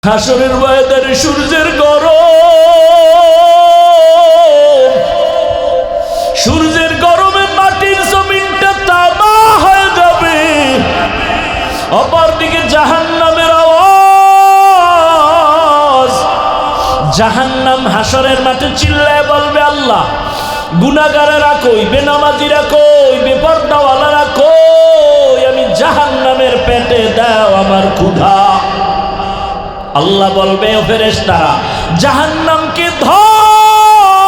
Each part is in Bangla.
হাসরের ময়দানে সূর্যের গরম, সূর্যের গরমে মাটির জমিনটা তামা হয়ে যাবে। অপরদিকে জাহান্নামের আওয়াজ, জাহান্নাম হাসরের মাঠে চিল্লায় বলবে, আল্লাহ গুনাহগারেরা কই, বেনামাজিরা কই, বেপরদাওয়ালারা কই, আমি জাহান্নামের পেটে দাও আমার ক্ষুধা। আল্লাহ বলবে, ও ফেরেশতারা জাহান্নামকে ধর,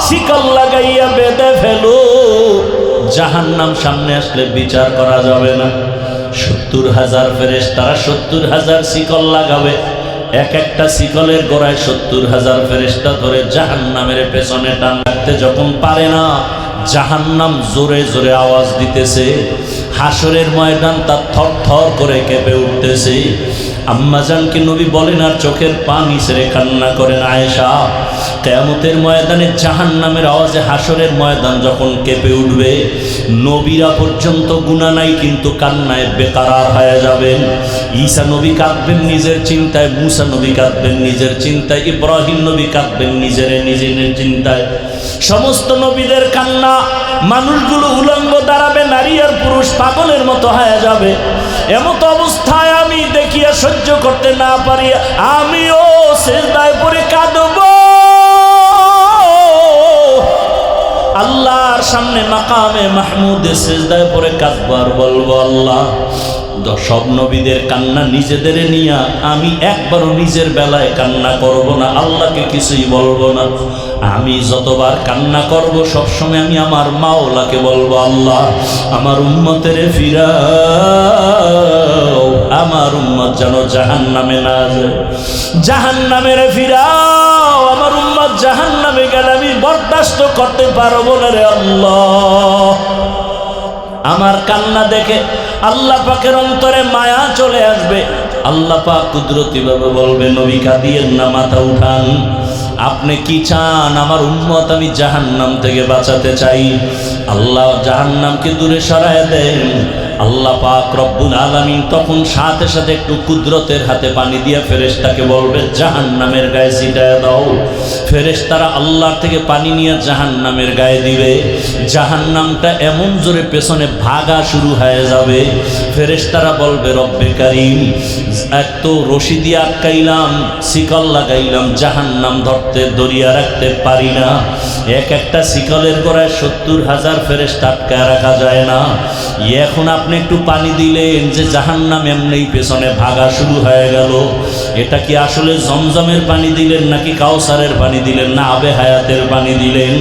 শিকল লাগাইয়া বেঁধে ফেলো। জাহান্নাম সামনে আসলে বিচার করা যাবে না। 70,000 ফেরেশতারা 70,000 শিকল লাগাবে। এক একটা শিকলের গোড়ায় 70,000 ফেরেশতা ধরে জাহান্নামের পেছনে টান রাখতে যখন পারে না, জাহান্নাম জোরে জোরে আওয়াজ দিতেছে। হাসরের ময়দান তার থর থর করে কেঁপে উঠতেছে। আম্মাজানকে নবী বলেন আর চোখের পানি ছেড়ে কান্না করেন, আয়েশা কিয়ামতের ময়দানে জাহান্নামের আওয়াজে হাসরের ময়দান যখন কেঁপে উঠবে, নবীরা পর্যন্ত গুনাহ নাই কিন্তু কান্নায় বেকারার হয়ে যাবেন। ঈসা নবী কাঁদবেন নিজের চিন্তায়, মুসা নবী কাঁদবেন নিজের চিন্তায়, ইব্রাহিম নবী কাঁদবেন নিজের চিন্তায়। সমস্ত নবীদের কান্না, মানুষগুলো উলঙ্গ দাঁড়াবে, নারী আর পুরুষ পাগলের মতো হয়ে যাবে। এমত অবস্থায় আমি দেখিয়া সহ্য করতে না পারি, আমিও সিজদায় পড়ে কাঁদব। আল্লাহর সামনে মাকামে মাহমুদে সিজদায় পড়ে কাঁদব আর বলবো, আল্লাহ সব নবীদের কান্না নিজেদের নিয়া আমি একবারও নিজের বেলায় কান্না করব না, আল্লাহকে কিছুই বলবো না। আমি যতবার কান্না করব সবসময় আমি আমার মাওলাকে বলবো, আল্লাহ আমার উম্মতের ফিরাও, আমার উম্মত যেন জাহান্নামে না যায়, জাহান্নামের ফিরাও, আমার উম্মত জাহান্নামে গেলে আমি বরদাস্ত করতে পারবো না রে আল্লাহ। আমার কান্না দেখে আল্লাহ পাকের অন্তরে মায়া চলে আসবে। আল্লাহ পাক কুদরতি ভাবে বলবে, নবী কাঁদিয়েন না, মাথা উঠান, আপনি কি চান? আমার উম্মত আমি জাহান্নাম থেকে বাঁচাতে চাই। আল্লাহ জাহান্নামকে দূরে সরায় দেন। আল্লাহ পাক রব্বুল আলামিন তখন সাথে সাথে একটু কুদরতের হাতে পানি দিয়া ফেরেশতাকে বলবে, জাহান্নামের গায়ে ছিটায় দাও। ফেরেশতারা আল্লাহর থেকে পানি নিয়ে জাহান্নামের গায়ে দিবে। জাহান্নামটা এমন জোরে পেছনে ভাগা শুরু হয়ে যাবে। ফেরেশতারা বলবে, রব্বে কারীম, এত রশি দিয়ে আটকাইলাম, শিকল লাগাইলাম, জাহান্নাম ধরতে দরিয়া রাখতে পারি না। এক একটা শিকলের গোড়ায় 70,000 ফেরেশতা আটকায় রাখা যায় না। এখন আপনি একটু পানি দিলেন যে জাহান্নাম এমনিই পেছনে ভাগা শুরু হয়ে গেল। এটা কি আসলে জমজমের পানি দিলেন নাকি কাউসারের পানি দিলেন না আবে হায়াতের পানি দিলেন?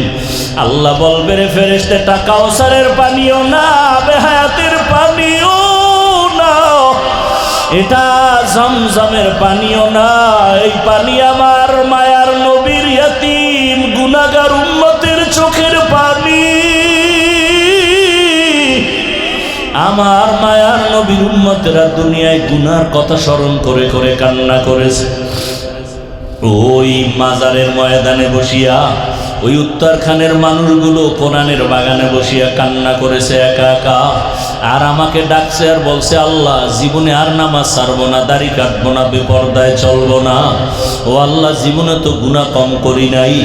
আল্লাহ বলবে, রে ফেরেশতা, এটা কাউসারের পানিও না, আবে হায়াতের পানিও না, এটা জমজমের পানিও না, এই পানি আমার মায়ার নবীর ইয়তীম গুনাহগার উম্মতের চোখের পানি। আমার মায়ার নবীর উম্মতেরা দুনিয়ায় গুনার কথা স্মরণ করে করে কান্না করেছে। ওই মাজারের ময়দানে বসিয়া, ওই উত্তরখানের মানুষগুলো কোরআনের বাগানে বসিয়া কান্না করেছে একা একা। আর আমাকে ডাকছে আর বলছে, আল্লাহ জীবনে আর নামাজ ছাড়বো না, দাড়ি কাটবো না, বেপরদায় চলবো না। ও আল্লাহ, জীবনে তো গুনাহ কম করি নাই,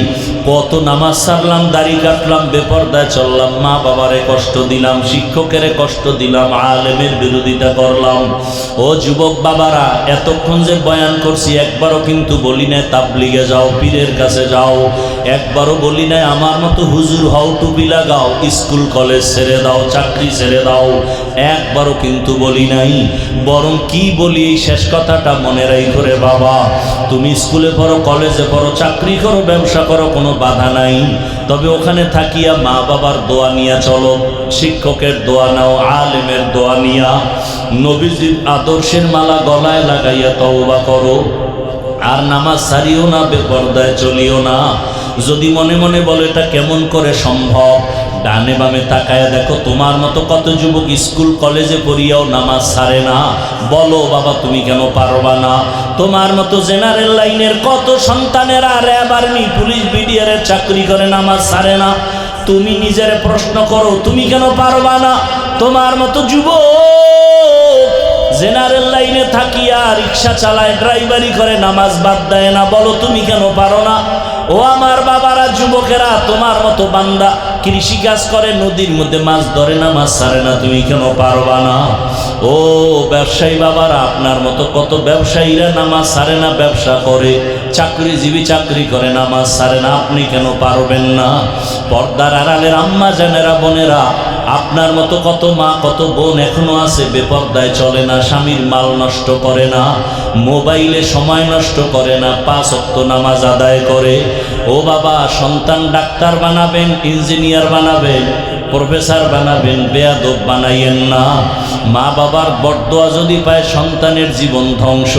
কত নামাজ ছাড়লাম, দাড়ি কাটলাম, বেপরদায় চললাম, মা বাবারে কষ্ট দিলাম, শিক্ষকেরে কষ্ট দিলাম, আলেমের বিরোধিতা করলাম। ও যুবক বাবারা, এতক্ষণ যে বয়ান করছি একবারও কিন্তু বলি নাই তাবলিগে যাও, পীরের কাছে যাও, একবারও বলি নাই আমার মতো হুজুর হও, টুপি লাগাও, স্কুল কলেজ ছেড়ে দাও, চাকরি ছেড়ে দাও, একবারও কিন্তু বলি নাই। বরং কি বলি, এই শেষ কথাটা মনে রাখো রে বাবা, তুমি স্কুলে পড়ো, কলেজে পড়ো, চাকরি করো, ব্যবসা করো, কোনো বাধা নাই, তবে ওখানে থাকিয়া মা বাবার দোয়া নিয়া চলো, শিক্ষকের দোয়া নাও, আলেমের দোয়া নিয়া নবীজির আদর্শের মালা গলায় লাগাইয়া তওবা করো। আর নামাজ ছাড়িও না, বেপরদায় চলিও না। যদি মনে মনে বলো এটা কেমন করে সম্ভব, ডানে বামে তাকায় দেখো তোমার মতো কত যুবক স্কুল কলেজে পড়িয়াও নামাজ ছাড়ে না। বলো বাবা, তুমি কেন পারবা না? তোমার মতো জেনারেল লাইনের কত সন্তানেরা র্যাব, আর্মি, পুলিশ, বিডিআরের চাকরি করে নামাজ ছাড়ে না। তুমি নিজের প্রশ্ন করো, তুমি কেন পারবা না? তোমার মতো যুবক জেনারেল লাইনে থাকিয়া রিক্সা চালায়, ড্রাইভারি করে, নামাজ বাদ দেয় না। বলো তুমি কেন পারো না? ও আমার বাবারা, যুবকেরা, তোমার মতো বান্দা কৃষি কাজ করে, নদীর মধ্যে মাছ ধরে না, মাছ ছাড়ে না, তুমি কেন পারবা না? ও ব্যবসায়ী বাবারা, আপনার মতো কত ব্যবসায়ীরা নামাজ ছাড়ে না, ব্যবসা করে, চাকরিজীবী চাকরি করে, নামাজ ছাড়ে না, আপনি কেন পারবেন না? পর্দার আড়ালের আম্মা জানেরা, বোনেরা, আপনার মতো কত মা কত বোন এখনো আছে বেপর্দায় চলে না, স্বামীর মাল নষ্ট করে না, মোবাইলে সময় নষ্ট করে না, 5 ওয়াক্ত নামাজ আদায় করে। ও বাবা, সন্তান ডাক্তার বানাবেন, ইঞ্জিনিয়ার বানাবেন, প্রফেসর বানাবেন, বেয়াদব বানাইয়েন না। মা বাবার বরদোয়া যদি পায় সন্তানের জীবন ধ্বংস,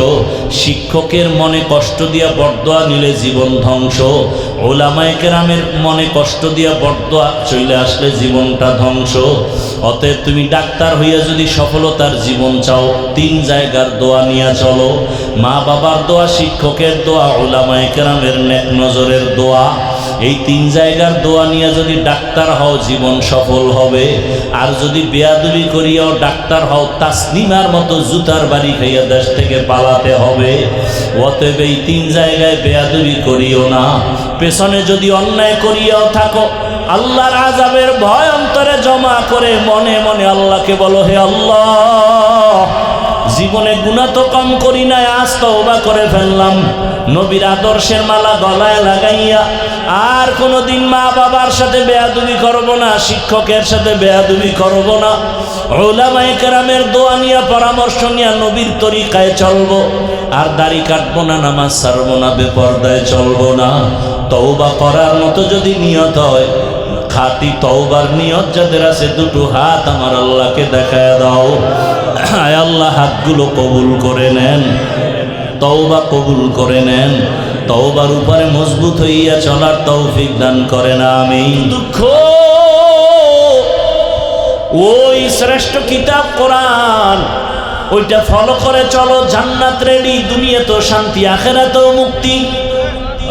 শিক্ষকের মনে কষ্ট দিয়া বরদোয়া নিলে জীবন ধ্বংস, ওলামায়ে কেরামের মনে কষ্ট দিয়া বরদোয়া চলে আসলে জীবনটা ধ্বংস। অতএব তুমি ডাক্তার হইয়া যদি সফলতার জীবন চাও, 3 জায়গার দোয়া নিয়ে চলো। মা বাবার দোয়া, শিক্ষকের দোয়া, ওলামায়ে কেরামের নেক নজরের দোয়া। এই 3 জায়গার দোয়া নিয়ে যদি ডাক্তার হও, জীবন সফল হবে। আর যদি বেয়াদবি করিয়াও ডাক্তার হও, তাসলিমার মতো জুতার বাড়ি খাইয়া দেশ থেকে পালাতে হবে। অতএব এই 3 জায়গায় বেয়াদবি করিও না। পেছনে যদি অন্যায় করিয়াও থাকো, আল্লাহর আযাবের ভয় অন্তরে জমা করে মনে মনে আল্লাহকে বলো, হে আল্লাহ, জীবনে গুনাহ তো কম করি নাই, আজ তওবা করে ফেললাম। নবীর আদর্শের মালা গলায় লাগাইয়া আর কোনোদিন মা বাবার সাথে বেয়াদবি করব না, শিক্ষকের সাথে বেয়াদবি করব না। উলামায়ে কেরামের দোয়া নিয়ে, পরামর্শ নিয়ে নবীর তরিকায় চলবো। আর দাড়ি কাটবো না, নামাজ ছাড়বো না, বেপরদায় চলবো না। তওবা করার মতো যদি নিয়ত হয়, খাঁটি তওবার নিয়ত যাদের আছে, 2 হাত আমার আল্লাহকে দেখায় দাও। আয় আল্লাহ, হাতগুলো কবুল করে নেন, তওবা কবুল করে নেন, তওবার উপরে মজবুত হইয়া চলার তৌফিক দান করেন, আমিন। দুঃখ ওই শ্রেষ্ঠ কিতাব কোরআন, ওইটা ফলো করে চলো, জান্নাত রেডি, দুনিয়াতেও শান্তি, আখিরাতেও মুক্তি।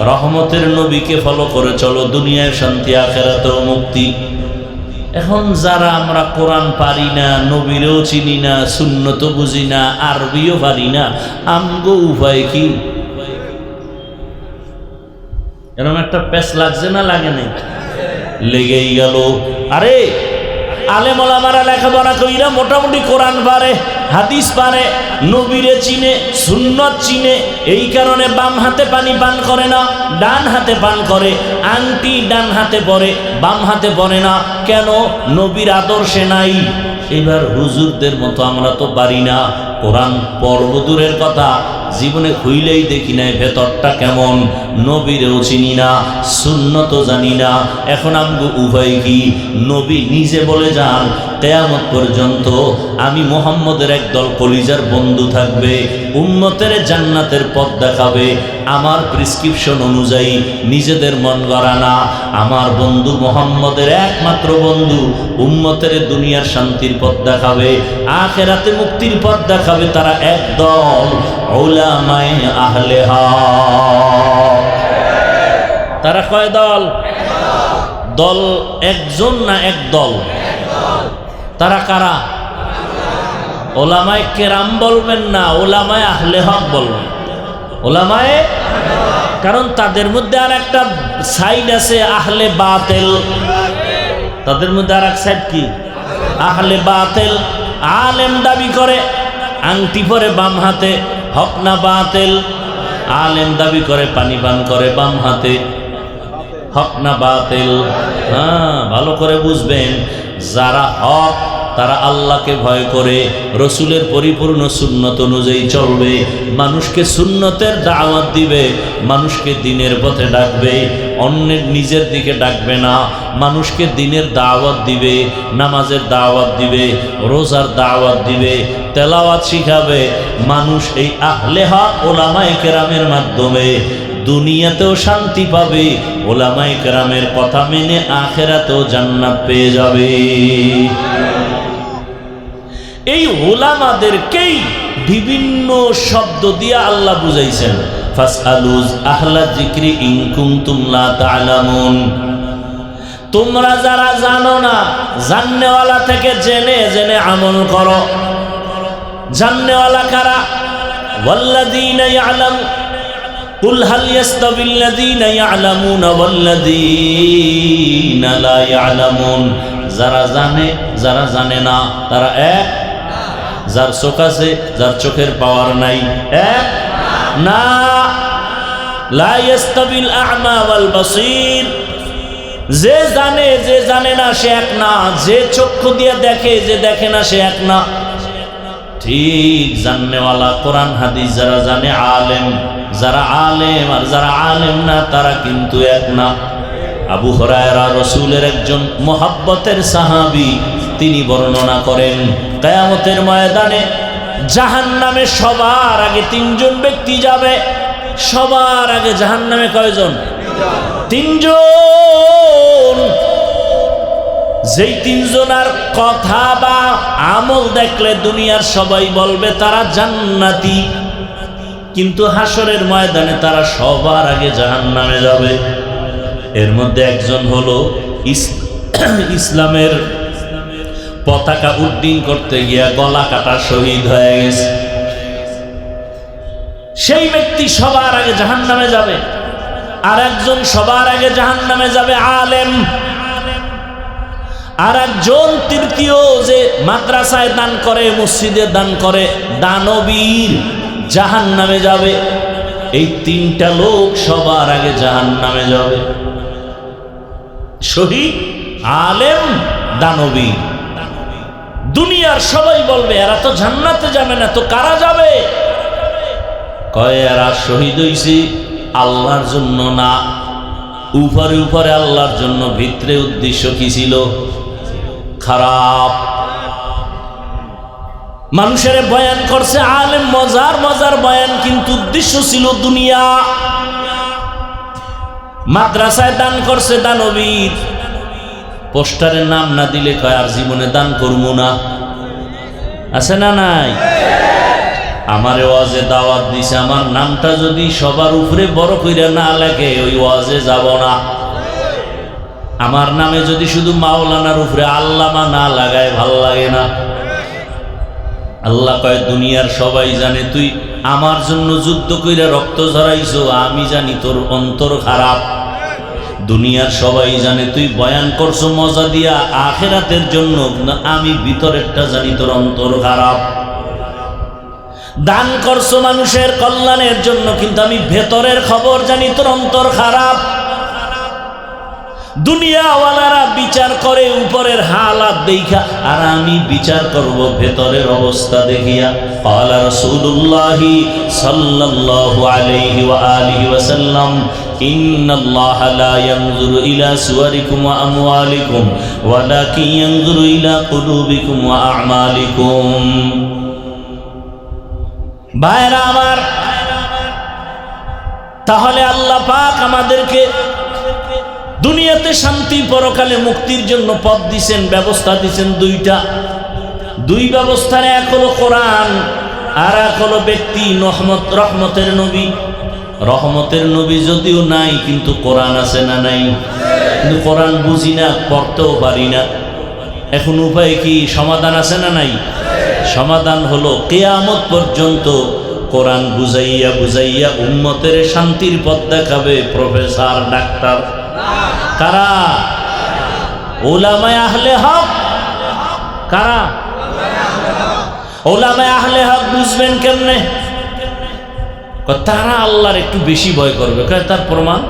রহমতের নবীকে ফলো করে চলো, দুনিয়ায় শান্তি, আখিরাতেও মুক্তি। এখন যারা আমরা কোরআন পারি না, নবীরেও চিনি না, সুন্নত বুঝি না, আরবিও পারি না, আমগো উপায় কি? এরকম একটা পেশ লাগছে না, লাগে নাই? লেগেই গেল। আরে আলেম ওলামারা লেখাপড়া কইরা মোটামুটি কোরআন পারে, হাদিস পারে, নবীরে চিনে, সুন্নত চিনে, এই কারণে বাম হাতে পানি পান করে না, ডান হাতে পান করে। আংটি ডান হাতে পরে, বাম হাতে পরে না, কেন? নবীর আদর্শে নাই। এবার হুজুরদের মতো আমরা তো পারি না, কোরআন পড়ব দূরের কথা, জীবনে খুইলেই দেখি নাই ভেতরটা কেমন, নবীরেও চিনি না, সুন্নত জানি না। এখন আমগো উভয় কি? নবী নিজে বলে যান, কিয়ামত পর্যন্ত আমি মুহাম্মদের একদল কলিজার বন্ধু থাকবে, উম্মতের জান্নাতের পথ দেখাবে, আমার প্রেসক্রিপশন অনুযায়ী, নিজেদের মন গড়া না। আমার বন্ধু মুহাম্মদের একমাত্র বন্ধু, উম্মতের দুনিয়ার শান্তির পথ দেখাবে, আখিরাতে মুক্তির পথ দেখাবে। তারা একদল, উলামায়ে আহলে হক। তারা কয় দল? দল একজন না একদল? তারা কারা? ওলামায়ে কেরাম বলবেন না, ওলামায়ে আহলে হক বলবেন। ওলামায়ে, কারণ তাদের মধ্যে আর একটা সাইড আছে, আহলে বাতিল। তাদের মধ্যে আর এক সাইড কি? আহলে বাতিল। আলেম দাবি করে, আংটি পরে বাম হাতে, হক না বাতিল? আলেম দাবি করে পানি পান করে বাম হাতে, হক না বাতিল? হ্যাঁ, ভালো করে বুঝবেন, যারা হক তারা আল্লাহকে ভয় করে, রসুলের পরিপূর্ণ সুন্নত অনুযায়ী চলবে, মানুষকে সুন্নতের দাওয়াত দিবে, মানুষকে দ্বীনের পথে ডাকবে, অন্যের নিজের দিকে ডাকবে না, মানুষকে দ্বীনের দাওয়াত দিবে, নামাজের দাওয়াত দিবে, রোজার দাওয়াত দিবে, তেলাওয়াত শিখাবে। মানুষ এই আহলে হক ওলামায়ে কেরামের মাধ্যমে দুনিয়াতেও শান্তি পাবে, ওলামায়ে কেরামের কথা মেনে আখিরাতেও জান্নাত পেয়ে যাবে। এই ওলামাদেরকেই বিভিন্ন শব্দ দিয়ে আল্লাহ বুঝাইছেন, ফাসআলু আহলা যিকরি ইন কুনতুম লা তা'লামুন। তোমরা যারা জানো না, জাননেওয়ালা থেকে জেনে জেনে আমল করো। জাননেওয়ালা কারা? ওয়াল্লাযীনা ইয়ালামু কুল হাল ইয়াস্তাবিল্লাযীনা ইয়ালামুনা ওয়াল্লাযীনা লা ইয়ালামুন। যারা জানে যারা জানে না তারা এক? যার চোখ আছে যার চোখের পাওয়ার নাই এক না। লা ইয়াস্তাবিল আ'মা ওয়াল বাসীর। যে জানে না সে এক না, যে চক্ষু দিয়ে দেখে যে দেখে না সে এক না। ঠিক জাননেওয়ালা কোরআন হাদিস যারা জানে আলেম, যারা আলেম আর যারা আলেম না তারা কিন্তু এক না। আবু হুরায়রা রাসূলের একজন মুহাব্বতের সাহাবী, তিনি বর্ণনা করেন কিয়ামতের ময়দানে জাহান্নামে সবার আগে তিনজন ব্যক্তি যাবে। সবার আগে জাহান্নামে কয়জন? তিনজন। যেই তিনজনের কথা বা আমল দেখলে দুনিয়ার সবাই বলবে তারা জান্নাতি, কিন্তু হাসরের ময়দানে তারা সবার আগে জাহান্নামে যাবে। এর মধ্যে একজন হলো ইসলামের পতাকা উড্ডীন করতে গিয়া গলা কাটা শহীদ হয়ে গেছে। সেই ব্যক্তি সবার আগে জাহান্নামে যাবে। আর একজন সবার আগে জাহান্নামে যাবে আলেম। আর একজন তৃতীয় যে মাদ্রাসায় দান করে, মসজিদে দান করে, দানবীর, জাহান্নামে যাবে। এই তিনটা লোক সবার আগে জাহান্নামে যাবে। শহীদ, আলেম, দানবীর। দুনিয়ার সবাই বলবে এরা তো জান্নাতে যাবে না, তো কারা যাবে? কয় এরা শহীদ হইছে আল্লাহর জন্য না, উপরে উপরে আল্লাহর জন্য, ভিতরে উদ্দেশ্য কি ছিল? খারাপ। মানুষের বয়ান করছে আলেম, মজার মজার বয়ান, কিন্তু উদ্দেশ্য ছিল দুনিয়া। মাদ্রাসায় দান করছে দানবীর, পোস্টারের নাম না দিলে কয় আর জীবনে দান করবো না। আছে না নাই? আমার ওয়াজে দাওয়াত দিছে, আমার নামটা যদি সবার উপরে বড় কইরা না লাগে ওই ওয়াজে যাব না। আমার নামে যদি শুধু মাওলানার উপরে আল্লামা না লাগায় ভাল লাগে না। আল্লাহ কয় দুনিয়ার সবাই জানে তুই আমার জন্য যুদ্ধ কইরা রক্ত ঝরাইছো, আমি জানি তোর অন্তর খারাপ। দুনিয়ার সবাই জানে তুই বয়ান করছো মজা দিয়া আখিরাতের জন্য, আমি ভিতরেরটা জানি তোর অন্তর খারাপ। দান করছো মানুষের কল্যাণের জন্য, কিন্তু আমি ভেতরের খবর জানি তোর অন্তর খারাপ। দুনিয়াওয়ালারা বিচার করে উপরের হালাত দেখা, আর আমি বিচার করব ভেতরের অবস্থা দেখিয়া। ক্বালা রাসূলুল্লাহ সাল্লাল্লাহু আলাইহি ওয়া আলিহি ওয়াসাল্লাম ইন্নাল্লাহা লা ইয়ানজুরু ইলা সুওয়ারিকুম ওয়া আমওয়ালিকুম ওয়ালাকিন ইয়ানজুরু ইলা কুলুবিকুম ওয়া আ'মালিকুম। ভাইরা আমার, তাহলে আল্লাহ পাক আমাদেরকে দুনিয়াতে শান্তি, পরকালে মুক্তির জন্য পথ দিছেন, ব্যবস্থা দিছেন দুইটা। দুই ব্যবস্থার এক হলো কোরআন, আর এক হলো ব্যক্তি রহমতের নবী। রহমতের নবী যদিও নাই, কিন্তু কোরআন আছে না নাই? কিন্তু কোরআন বুঝি না, পড়তেও পারি না। এখন উপায় কি? সমাধান আছে না নাই? সমাধান হলো কিয়ামত পর্যন্ত কোরআন বুঝাইয়া বুঝাইয়া উম্মতের শান্তির পথ দেখাবে প্রফেসর, ডাক্তার। কারা? উলামায়ে আহলে হক। কারা? উলামায়ে আহলে হক। বুঝবেন কেমনে? তারা আল্লাহর একটু বেশি ভয় করবে। তার প্রমাণ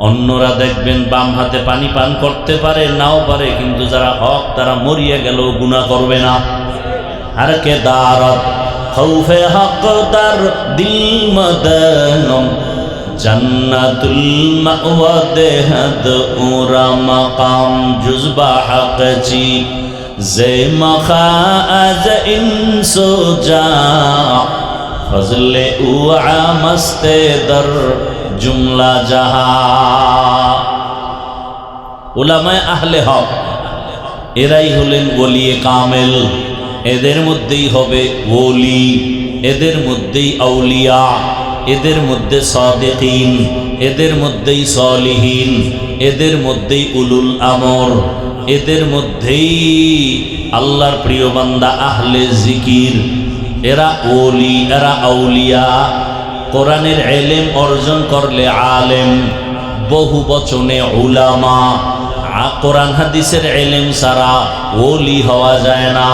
অন্যরা দেখবেন বাম হাতে পানি পান করতে পারে, নাও পারে, কিন্তু যারা হক তারা মরিয়া গেল গুনাহ করবে না। আর কে দারত খৌফে হক তার দিল মদনম জান্নাতুল মাওয়া দেহাদ উরা মাকাম জুজবা হকচি জে মখা আজ ইনসো যা ফজলে উআ মস্তে দর জুমলা জাহা। উলামায়ে আহলে হক এরাই হলেন ওলিয়ে কামেল। এদের মধ্যেই হবে ওলি, এদের মধ্যেই আউলিয়া, এদের মধ্যে সাদিকিন, এদের মধ্যেই সালিহিন, এদের মধ্যেই উলুল আমর, এদের মধ্যেই আল্লাহর প্রিয় বান্দা আহলে জিকির, এরা ওলি, এরা আউলিয়া। কোরআনের ইলম অর্জন করলে আলেম, বহু বচনে উলামা। কোরআন হাদিসের ইলম ছাড়া ওলি হওয়া যায় না।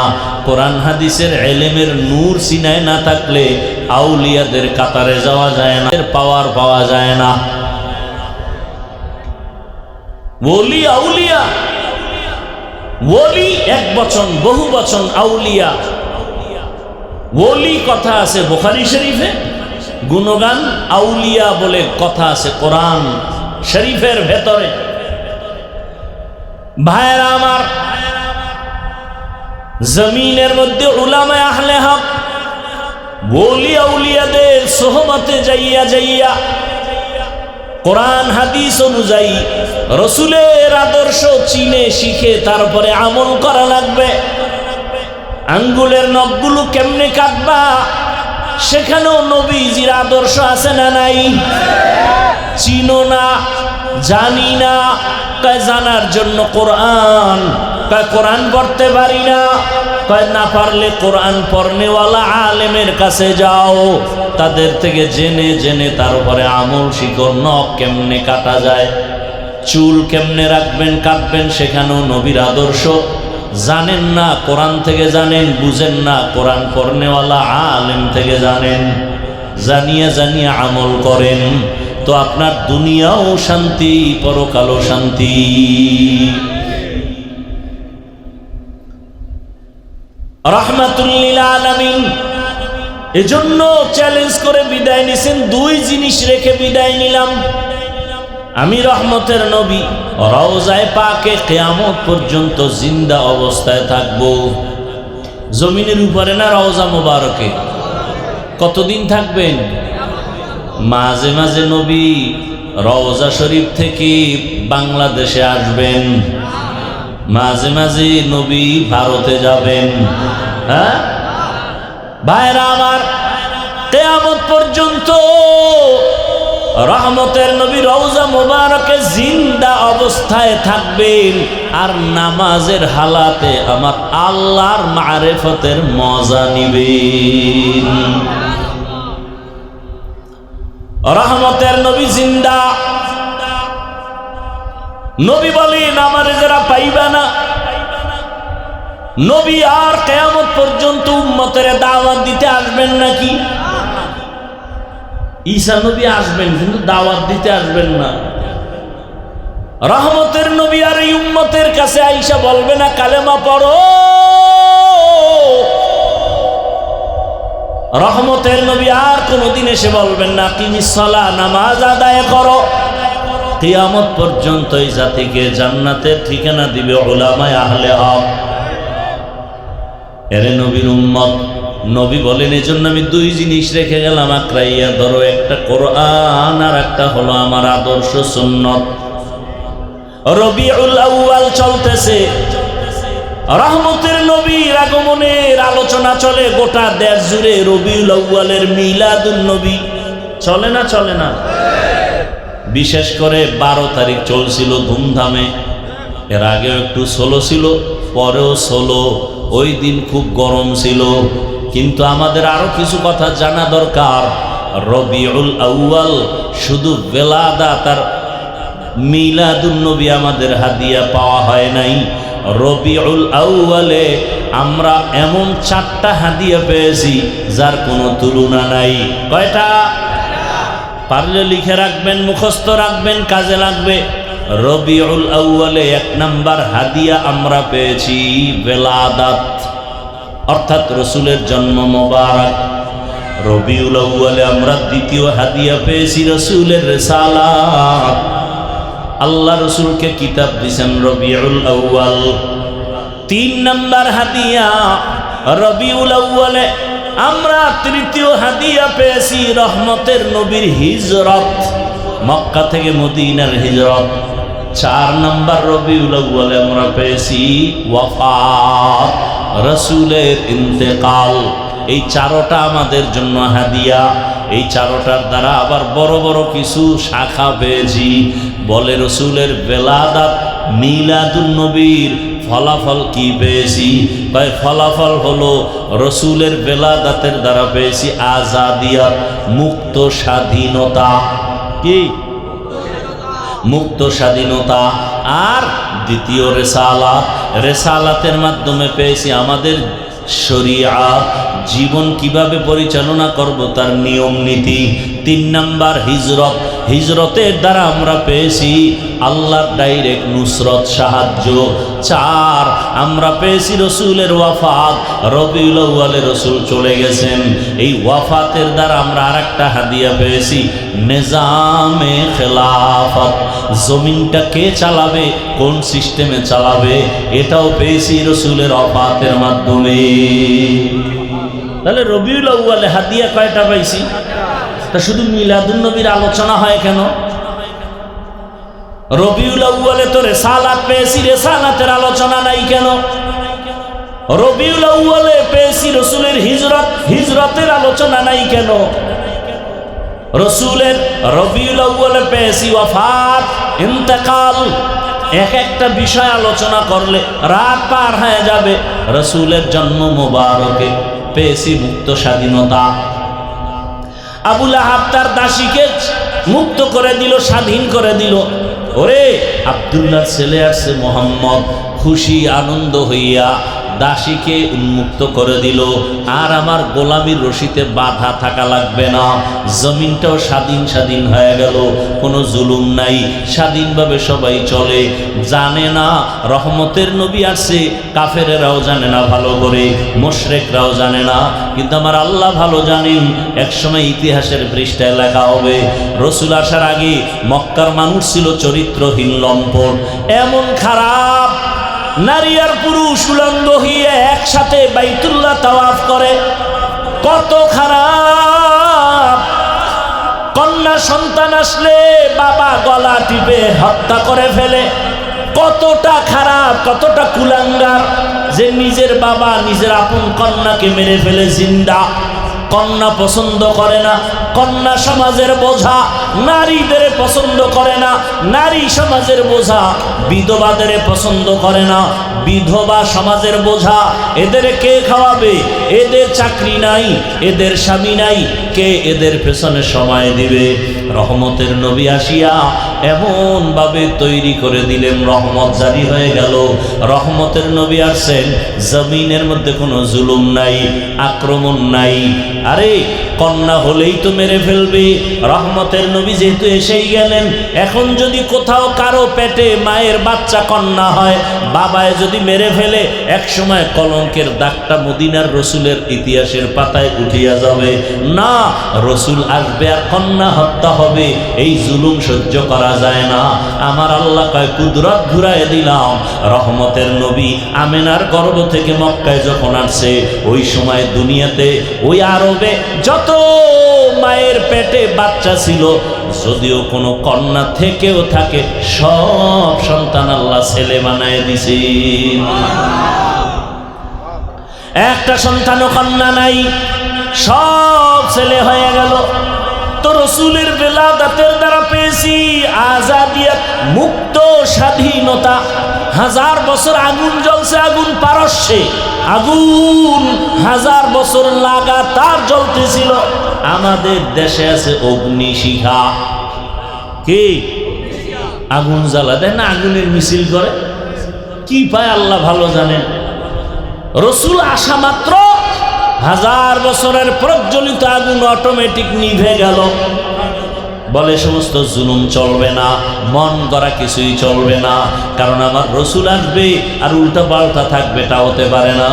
কোরআন হাদিসের ইলমের নূর সিনায় না থাকলে আউলিয়াদের কাতারে যাওয়া যায় না, এর পাওয়ার পাওয়া যায় না। ওলি আউলিয়া, ওলি এক বচন, বহু বচন আউলিয়া। ওলি কথা আছে বুখারী শরীফে, গুণগান আউলিয়া বলে কথা আছে কোরআন শরীফের ভেতরে। ভাইরা আমার, জমিনের মধ্যে উলামায়ে আহলে হক ওলি আউলিয়াদের সোহবতে যাইয়া যাইয়া কোরআন হাদিস অনুযায়ী রসুলের আদর্শ চিনে শিখে তারপরে আমল করা লাগবে। আঙ্গুলের নখগুলো কেমনে কাটবা, সেখানেও নবীজির আদর্শ আছে না নাই? চিনো না, জানি না, কয় জানার জন্য কোরআন, কয় কোরআন পড়তে পারি না, কয় না পারলে কোরআন পড়নেওয়ালা আলেমের কাছে যাও, তাদের থেকে জেনে জেনে তারপরে আমল শিখো। নখ কেমনে কাটা যায়, চুল কেমনে রাখবেন কাটবেন, সেখানেও নবীর আদর্শ জানেন না, কোরআন থেকে জানেন। বুঝেন না, কোরআন পড়নেওয়ালা আলেম থেকে জানেন। জানিয়ে জানিয়ে আমল করেন, তো আপনার দুনিয়াও শান্তি, পরকালও শান্তি। রাহমাতুল লিল আলামিন এজন্য চ্যালেঞ্জ করে বিদায় নিছেন, দুই জিনিস রেখে বিদায় নিলাম। আমি রহমতের নবী রওজায়ে পাকে কিয়ামত পর্যন্ত জিন্দা অবস্থায় থাকব। জমিনের উপরে না রওজা মোবারকে? কতদিন থাকবেন? মাঝে মাঝে নবী রওজা শরীফ থেকে বাংলাদেশে আসবেন, মাঝে মাঝে নবী ভারতে যাবেন। হ্যাঁ ভাইরা আমার, কিয়ামত পর্যন্ত রহমতের নবী রওজা মোবারকে জিন্দা অবস্থায় থাকবেন, আর নামাজের হালাতে আমার আল্লাহর মারিফতের মজা নিবেন। রহমতের নবী জিন্দা। নবী বলেন, আমারে যারা পাইবা না, নবী আর কিয়ামত পর্যন্ত উম্মতের দাওয়াত দিতে আসবেন নাকি? ঈসা নবী আসবেন, কিন্তু দাওয়াত দিতে আসবেন না। রহমতের নবী আর এই উম্মতের কাছে আইসা বলবে না কালেমা পড়ো। রহমতের নবী আর কোনদিন এসে বলবেন না কিমিস সালাহ, নামাজ আদায় করো। কিয়ামত পর্যন্ত এই জাতিকে জান্নাতের ঠিকানা দিবে উলামায়ে আহলে হক। এরে নবীর উম্মত, নবী বলেন এজন্য আমি দুই জিনিস রেখে গেলাম, আঁকড়াইয়া ধরো, একটা কোরআন আর একটা হলো আমার আদর্শ সুন্নত। রবিউল আউয়াল চলতেছে, রহমতের নবীর আগমনের আলোচনা চলে গোটা দেশ জুড়ে। রবিউল আউয়ালের মিলাদুন নবী চলে না? চলে না? বিশেষ করে 12 তারিখ চলছিল ধুমধামে, এর আগেও একটু ষোলো ছিল, পরেও ষোলো। ওই দিন খুব গরম ছিল, কিন্তু আমাদের আরো কিছু কথা জানা দরকার। রবিউল আউয়াল শুধু বেলাদাত আর মিলাদুন নবী আমাদের হাদিয়া পাওয়া হয় নাই। রবিউল আউয়ালে আমরা এমন 4টা হাদিয়া পেয়েছি যার কোনো তুলনা নাই। কয়টা? পারলে লিখে রাখবেন, মুখস্থ রাখবেন, কাজে লাগবে। রবিউল আউয়ালে 1 নাম্বার হাদিয়া আমরা পেয়েছি বেলাদাত, অর্থাৎ রসুলের জন্ম মোবারক। রবিউল আউয়ালে আমরা দ্বিতীয় হাদিয়া পেয়েছি রসুলের রিসালাত। আল্লাহ রসুলকে কিতাব দিয়েছেন রবিউল আউয়াল। 3 নাম্বার হাদিয়া রবিউল আউয়ালে আমরা তৃতীয় হাদিয়া পেয়েছি রহমতের নবীর হিজরত, মক্কা থেকে মদিনার হিজরত। 4 নাম্বার রবিউল আউয়ালে আমরা পেয়েছি ওয়াফাত, রসুলের ইন্তেকাল। এই 4টা আমাদের জন্য হাদিয়া। এই 4টার দ্বারা আবার বড় বড় কিছু শাখা পেয়েছি। বলে রসুলের বেলাদাত, মিলাদুন নবীর ফলাফল কি পেয়েছি? তাই ফলাফল হলো রসুলের বেলাদাতের দ্বারা পেয়েছি আজাদিয়াত, মুক্ত স্বাধীনতা। কি? মুক্ত স্বাধীনতা। আর দ্বিতীয় রেসালাত, রেসালাতের মাধ্যমে পেয়েছি আমাদের শরিয়াত, জীবন কিভাবে পরিচালনা করব তার নিয়ম নীতি। 3 নাম্বার হিজরত, হিজরতের দ্বারা আমরা পেয়েছি আল্লাহর ডাইরেক্ট নুসরত, সাহায্য। 4 আমরা পেয়েছি রসুলের ওয়াফাত, রবিউল আউয়ালে রসুল চলে গেছেন। এই ওয়াফাতের দ্বারা আমরা আরেকটা হাদিয়া পেয়েছি, নিজামে খেলাফত, জমিনটা কে চালাবে, কোন সিস্টেমে চালাবে, এটাও পেয়েছি রসুলের ওয়াফাতের মাধ্যমে। তাহলে রবিউল আউয়ালে হাদিয়া কয়টা পাইছি? তা শুধু মিলাদুন নবীর আলোচনা হয় কেন? রবিউল আউয়ালে তো রেসালাত পেয়েছি, রেসালাতের আলোচনা নাই কেন? রবিউল আউয়ালে পেয়েছি রসুলের হিজরত, হিজরতের আলোচনা নাই কেন? রসুলের রবিউল আউয়ালে পেয়েছি ওয়াফাত, ইন্তেকাল, এক একটা বিষয় আলোচনা করলে রাত পার হয়ে যাবে। রসুলের জন্ম মোবারকে পেয়েছি মুক্ত স্বাধীনতা। আবু লাহাব তার দাসীকে মুক্ত করে দিল, স্বাধীন করে দিল। ওরে আব্দুল্লাহ ছেলে আসছে মোহাম্মদ, খুশি আনন্দ হইয়া দাসীকে উন্মুক্ত করে দিল। আর আমার গোলামির রশিতে বাধা থাকা লাগবে না, জমিনটাও স্বাধীন স্বাধীন হয়ে গেল, কোনো জুলুম নাই, স্বাধীনভাবে সবাই চলে। জানে না রহমতের নবী আসছে, কাফেরেরাও জানে না ভালো করে, মুশরিকরাও জানে না, কিন্তু আমার আল্লাহ ভালো জানেন। একসময় ইতিহাসের পৃষ্ঠায় লেখা হবে, রসুল আসার আগে মক্কার মানুষ ছিল চরিত্রহীন, লম্পট, এমন খারাপ, নারী আর পুরুষ উলঙ্গ হয়ে একসাথে বাইতুল্লাহ তাওয়াফ করে। কত খারাপ! কন্যা সন্তান আসলে বাবা গলা টিপে হত্যা করে ফেলে। কতটা খারাপ, কতটা কুলাঙ্গার যে নিজের বাবা নিজের আপন কন্যাকে মেরে ফেলে জিন্দা। কন্যা পছন্দ করে না, কন্যা সমাজের বোঝা, নারীদের পছন্দ করে না, নারী সমাজের বোঝা, বিধবাদের পছন্দ করে না, বিধবা সমাজের বোঝা। এদের কে খাওয়াবে? এদের চাকরি নাই, এদের স্বামী নাই, কে এদের পেছনে সময় দিবে? রহমতের নবী আসিয়া এমন ভাবে তৈরি করে দিলেন, রহমত জারি হয়ে গেল। রহমতের নবী আসছেন, জমিনের মধ্যে কোনো জুলুম নাই, আক্রমণ নাই। আরে কন্যা হলেই তো মেরে ফেলবে, রহমতের নবী যেহেতু এসেই গেলেন, এখন যদি কোথাও কারো পেটে মায়ের বাচ্চা কন্যা হয়, বাবায় যদি মেরে ফেলে, এক সময় কলঙ্কের দাগটা মদিনার রসুলের ইতিহাসের পাতায় উঠিয়া যাবে। না, রসুল আসবে আর কন্যা হত্যা হবে, এই জুলুম সহ্য করা যায় না। আমার আল্লাহ কয় কুদরত ঘুরায় দিলাম। রহমতের নবী আমেনার গর্ভ থেকে মক্কায় যখন আসছে, ওই সময় দুনিয়াতে ওই আরবে যত মায়ের পেটে বাচ্চা ছিল, যদিও কোনো কন্যা থেকেও থাকে, সব সন্তান আল্লাহ ছেলে বানায় দিছে। একটা সন্তানও কন্যা নাই, সব ছেলে হয়ে গেল। তো রসুলের বেলাদাতের দ্বারা পেয়েছি আজাদিয়াত, মুক্ত স্বাধীনতা। 1000 বছর আগুন জ্বলছে, আগুন পারস্যে, আগুন 1000 বছর লাগাতার জ্বলতেছিল। আমাদের দেশে আছে অগ্নিশিখা। কি আগুন জ্বালা দেয় না, আগুনের মিছিল করে, কি পায় আল্লাহ ভালো জানেন। রসুল আসা মাত্র 1000 বছরের প্রজ্বলিত আগুন অটোমেটিক নিভে গেল। বলে সমস্ত জুলুম চলবে না, মন গড়া কিছুই চলবে না, কারণ আমার রসুল আসবে আর উল্টা পাল্টা থাকবে, তা হতে পারে না।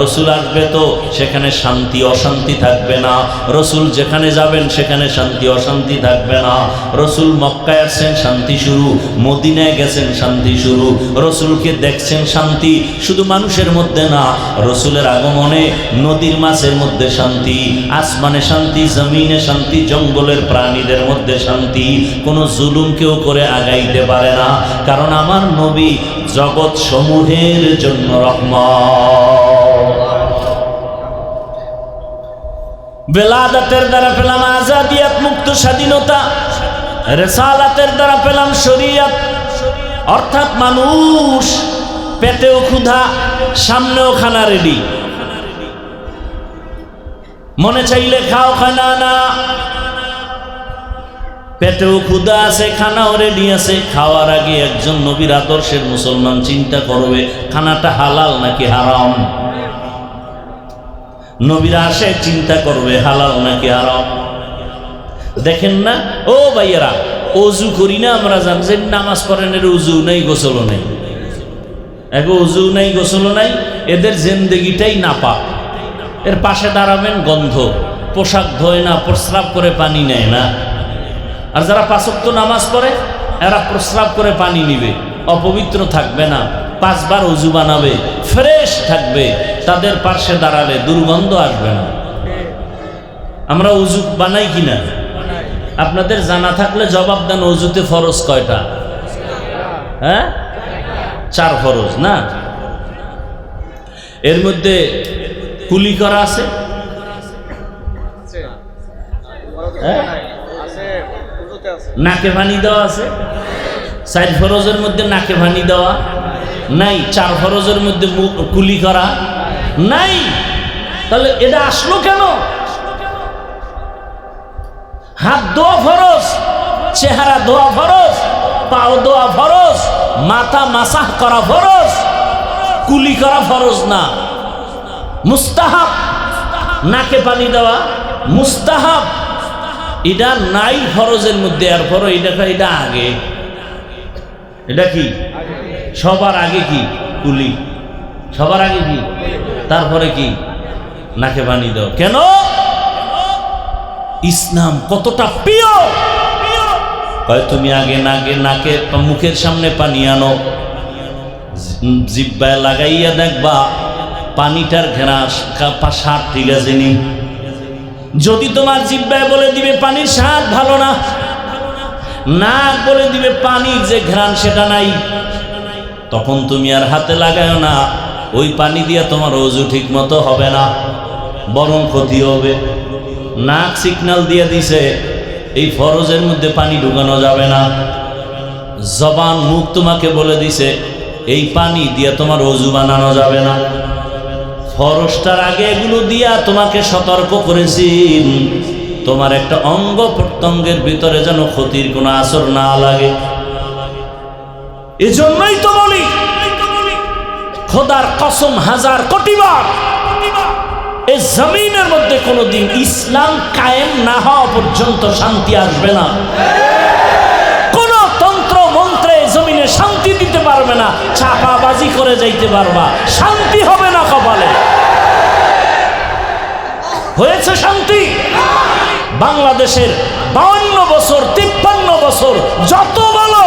রসুল আসবে তো সেখানে শান্তি অশান্তি থাকবে না, রসুল যেখানে যাবেন সেখানে শান্তি অশান্তি থাকবে না। রসুল মক্কায় আসছেন, শান্তি শুরু, মদিনায় গেছেন, শান্তি শুরু। রসুলকে দেখছেন, শান্তি শুধু মানুষের মধ্যে না, রসুলের আগমনে নদীর মাছের মধ্যে শান্তি, আসমানে শান্তি, জমিনে শান্তি, জঙ্গলের প্রাণীদের মধ্যে শান্তি। কোনো জুলুম কেউ করে আগাইতে পারে না, কারণ আমার নবী জগৎ সমূহের জন্য রহমত। বেলাদাতের দ্বারা পেলাম আজাদিয়াত, মুক্ত স্বাধীনতা। রেসালাতের দ্বারা পেলাম শরিয়ত, অর্থাৎ মানুষ পেটেও ক্ষুধা, সামনেও খানা রেডি, মনে চাইলে খাও, খানা না, পেটেও ক্ষুধা আছে, খানাও রেডি আছে। খাওয়ার আগে একজন নবীর আদর্শের মুসলমান চিন্তা করবে খানাটা হালাল নাকি হারাম। নবীরা আসে চিন্তা করবে হালাল নাকি হারাম। দেখেন না ও ভাইয়েরা, অজু করি না আমরা, জান যে নামাজ পড়েন এর উজু নেই, গোসলও নেই, এগো উজু নেই, গোসলও নাই, এদের জিন্দেগিটাই নাপাক। এর পাশে দাঁড়াবেন গন্ধ, পোশাক ধোয় না, প্রস্রাব করে পানি নেয় না। আর যারা 5 ওয়াক্ত নামাজ পড়ে এরা প্রস্রাব করে পানি নিবে, অপবিত্র থাকবে না, 5 বার উজু বানাবে, ফ্রেশ থাকবে, তাদের পাশে দাঁড়ালে দুর্গন্ধ আসবে না। আমরা উজু বানাই কিনা? আপনাদের জানা থাকলে জবাব দেন, উজুতে ফরজ কয়টা? হ্যাঁ, 4 ফরজ না? এর মধ্যে কুলি করা আছে? নাকে পানি দেওয়া আছে? 4 ফরজের মধ্যে নাকে পানি দেওয়া নাই, 4 ফরজের মধ্যে কুলি করা নাই। তাহলে এটা আসলো কেন? হাত ধোয়া ফরজ, চেহারা ধোয়া ফরজ, পাও ধোয়া ফরজ, মাথা মাসাহ করা ফরজ, কুলি করা ফরজ না, মুস্তাহাব। নাকে পানি দেওয়া মুস্তাহাব, এটা নাই ফরজের মধ্যে। এরপর এটা আগে, এটা কি সবার আগে? কি কুলি সবার আগে? কি তারপরে কি? নাকে পানি দাও। কেন? ইসলাম কতটা প্রিয়। তুমি আগে নাকে মুখের সামনে পানি আনো, জিহ্বায় লাগাইয়া দেখবা পানিটার ঘেরা স্বাদ ঠিক আছে নি। যদি তোমার জিহ্বায় বলে দিবে পানির স্বাদ ভালো না, নাক বলে দিবে পানির যে ঘ্রাণ সেটা নাই, তখন তুমি আর হাতে লাগায় না, ওই পানি দিয়ে তোমার ওযু ঠিক মতো হবে না, বরং ক্ষতি হবে। নাক সিগন্যাল দিয়ে দিছে এই ফরজের মধ্যে পানি ঢুকানো যাবে না, জবান মুখ তোমাকে বলে দিছে এই পানি দিয়ে তোমার ওযু বানানো যাবে না। ফরজটার আগে এগুলো দিয়া তোমাকে সতর্ক করেছি, তোমার একটা অঙ্গ প্রত্যঙ্গের ভিতরে যেন ক্ষতির কোনো আসর না লাগে। এজন্যই তো বলি, খোদার কসম 1000 কোটি বার, এই জমিনের মধ্যে কোনোদিন ইসলাম কায়েম না হওয়া পর্যন্ত শান্তি আসবে না। কোন তন্ত্র মন্ত্রে জমিনে শান্তি দিতে পারবে না, চাপাবাজি করে যাইতে পারবা, শান্তি হবে না কপালে। হয়েছে শান্তি? বাংলাদেশের 52 বছর 53 বছর যত বলো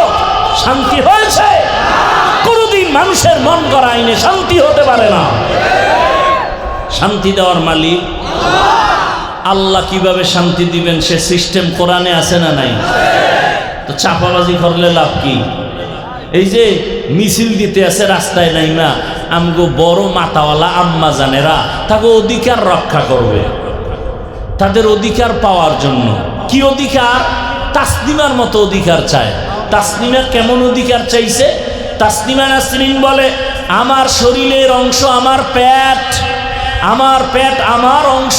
শান্তি হয়েছে? কোনদিন মানুষের মন করা আইনে শান্তি হতে পারে না। শান্তি দেওয়ার মালিক আল্লাহ। কিভাবে শান্তি দিবেন সে সিস্টেম কোরআনে আছে না নাই? তো চাপাবাজি করলে লাভ কি? এই যে মিছিল দিতে আছে রাস্তায় নাইমা, আমগো বড় মাতাওয়ালা আম্মা জানেরা তাকে অধিকার রক্ষা করবে, তাদের অধিকার পাওয়ার জন্য। কি অধিকার? তাসনিমার মতো অধিকার চায়। তাসনিমা কেমন অধিকার চাইছে? তাসনিমা নাসরিন বলে, আমার শরীরের অংশ আমার পেট, আমার পেট আমার অংশ,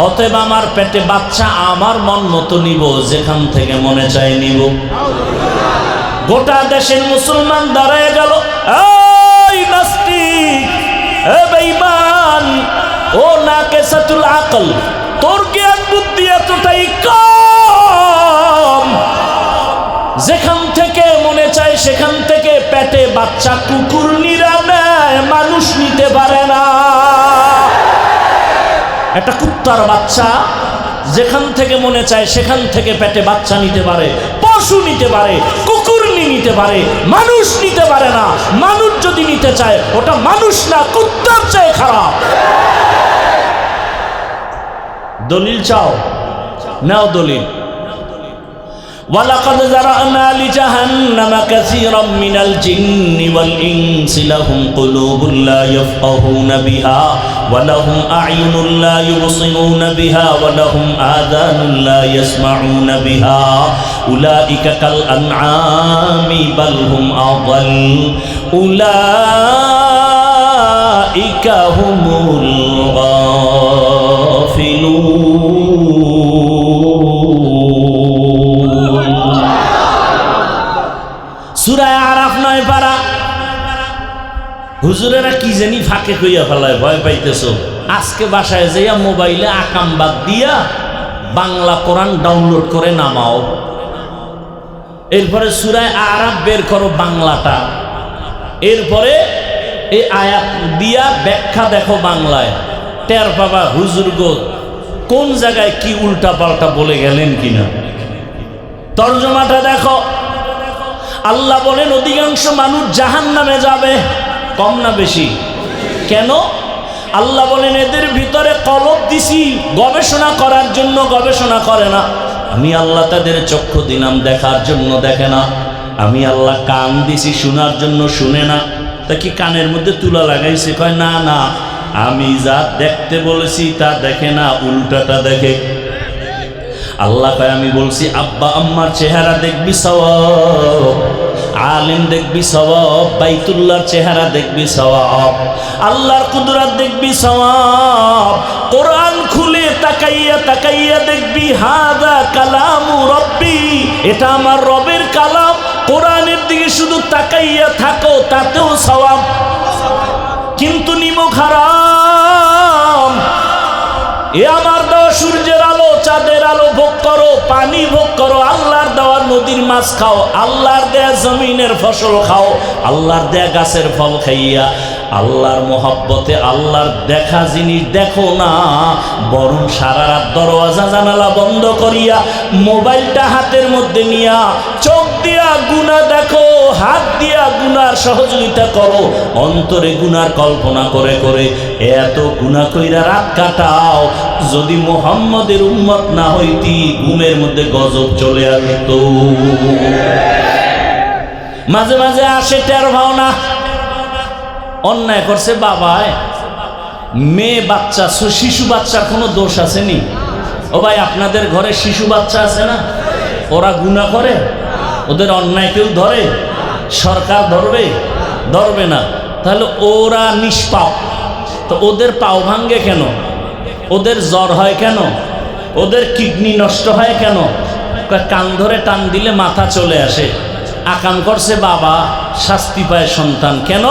অতএব আমার পেটে বাচ্চা আমার মন মতো নিব, যেখান থেকে মনে চায় নিব। গোটা দেশের মুসলমান দাঁড়ায় গেল, এই নাস্তিক, এ বেঈমান, ও নাকেসাতুল আকল, তোর জ্ঞান বুদ্ধি এতটাই কম, যেখান থেকে মনে চায় সেখান থেকে পেটে বাচ্চা কুকুর নিরা নেয়, মানুষ নিতে পারে না। একটা কুত্তার বাচ্চা যেখান থেকে মনে চায় সেখান থেকে পেটে বাচ্চা নিতে পারে, পশু নিতে পারে, কুকুর নিতে পারে, মানুষ নিতে পারে না। মানুষ যদি নিতে চায় ওটা মানুষ না, কুত্তার চেয়ে খারাপ। দলিল চাও? নাও দলিল। ওয়ালাকাদ যারানা লিজাহান্নামা কাসীরাম মিনাল জিন্নি ওয়াল ইনসি লাহুম কুলুবুন লা ইয়াফকাহুনা বিহা ওয়া লাহুম আ'য়ুনুন লা ইউবসিরুনা বিহা ওয়া লাহুম আযানুন লা ইয়াসমাউনা বিহা উলাইকা কাল আনআমি বাল হুম আযাল উলাইকা হুমুল গাফিলুন। সূরা আরাফ 9 পারা। হুজুরেরা কি জানি ফাঁকে কইয়া ফেলায়, ভয় পাইতেছ। আজকে বাসায় যাইয়া মোবাইলে আকাম বাদ দিয়া বাংলা কোরআন ডাউনলোড করে নামাও, এরপরে সূরা আরাফ বের করো বাংলাটা, এরপরে এই আয়াত দিয়া ব্যাখ্যা দেখো বাংলায়, টের পাবা হুজুর গো কোন জায়গায় কি উল্টা পাল্টা বলে গেলেন কিনা। তর্জমাটা দেখো। আল্লাহ বলেন অধিকাংশ মানুষ জাহান্নামে যাবে। কম না বেশি? কেন? আল্লাহ বলেন এদের ভিতরে কলব দিছি গবেষণা করার জন্য, গবেষণা করে না। আমি আল্লাহ তাদের চক্ষু দিলাম দেখার জন্য, দেখে না। আমি আল্লাহ কান দিছি শোনার জন্য, শুনে না। তা কি কানের মধ্যে তুলা লাগাইছে? কয় না না, আমি যা দেখতে বলেছি তা দেখে না, উল্টাটা দেখে। আল্লাহ কয় আমি বলছি আব্বা আম্মার চেহারা দেখবি সওয়াব, আলেম দেখবি সওয়াব, বাইতুল্লাহর চেহারা দেখবি সওয়াব, আল্লাহর কুদরত দেখবি সওয়াব। কোরআন খুলে তাকাইয়া তাকাইয়া দেখবি হাদা কালামু রব্বি, এটা আমার রবের কালাম। কোরআনের দিকে শুধু তাকাইয়া থাকো, তাতেও সওয়াব। কিন্তু নিমক হারাম। এ আমার দেওয়া সূর্যের আলো, চাঁদের আলো ভোগ করো, পানি ভোগ করো, আল্লাহর দেওয়া নদীর মাছ খাও, আল্লাহর দেয়া জমিনের ফসল খাও, আল্লাহর দেয়া গাছের ফল খাইয়া আল্লাহর মোহাব্বতে আল্লাহর দেখা জিনিস দেখো না, বরং সারা রাত দরওয়াজা জানালা বন্ধ করিয়া মোবাইলটা হাতের মধ্যে নিয়া চোখ দিয়া গুনাহ দেখো, হাত দিয়া গুনার সহযোগিতা করো, অন্তরে গুনার কল্পনা করে করে এত গুনাহ কইরা রাত কাটাও। যদি মুহাম্মদের উম্মত না হইতি ঘুমের মধ্যে গজব চলে আসতো। মাঝে মাঝে আসে টের পাও না। অন্যায় করছে বাবায়, মেয়ে বাচ্চা, শিশু বাচ্চার কোনো দোষ আসেনি? ও ভাই আপনাদের ঘরে শিশু বাচ্চা আছে না? ওরা গুনাহ করে? ওদের অন্যায় কেউ ধরে? সরকার ধরবে? ধরবে না। তাহলে ওরা নিষ্পাপ। তো ওদের পাও ভাঙ্গে কেন? ওদের জ্বর হয় কেন? ওদের কিডনি নষ্ট হয় কেন? কান ধরে টান দিলে মাথা চলে আসে। আকাম করছে বাবা, শাস্তি পায় সন্তান। কেন?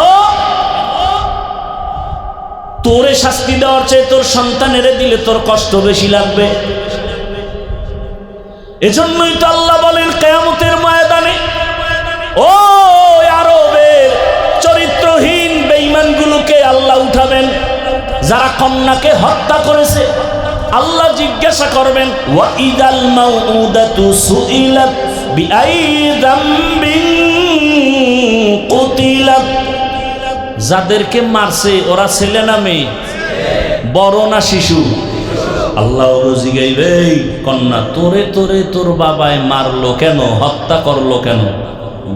তোরে শাস্তি দেওয়ার চেয়ে তোর সন্তানেরে দিলে তোর কষ্ট বেশি লাগবে। এজন্যই তো আল্লাহ বলেন কিয়ামতের ময়দানে ও আরবের চরিত্রহীন বেঈমানগুলোকে আল্লাহ উঠাবেন। যারা কন্যাকে হত্যা করেছে আল্লাহ জিজ্ঞাসা করবেন ওয়া ইদাল মাউউদাতু সুইলাত বিআই যামবিন কুতিলাত। যাদেরকে মারছে ওরা ছেলে না মেয়ে, বড় না শিশু? আল্লাহ জিগাইবে কন্যা তোরে তোরে তোর বাবায় মারলো কেন, হত্যা করলো কেন?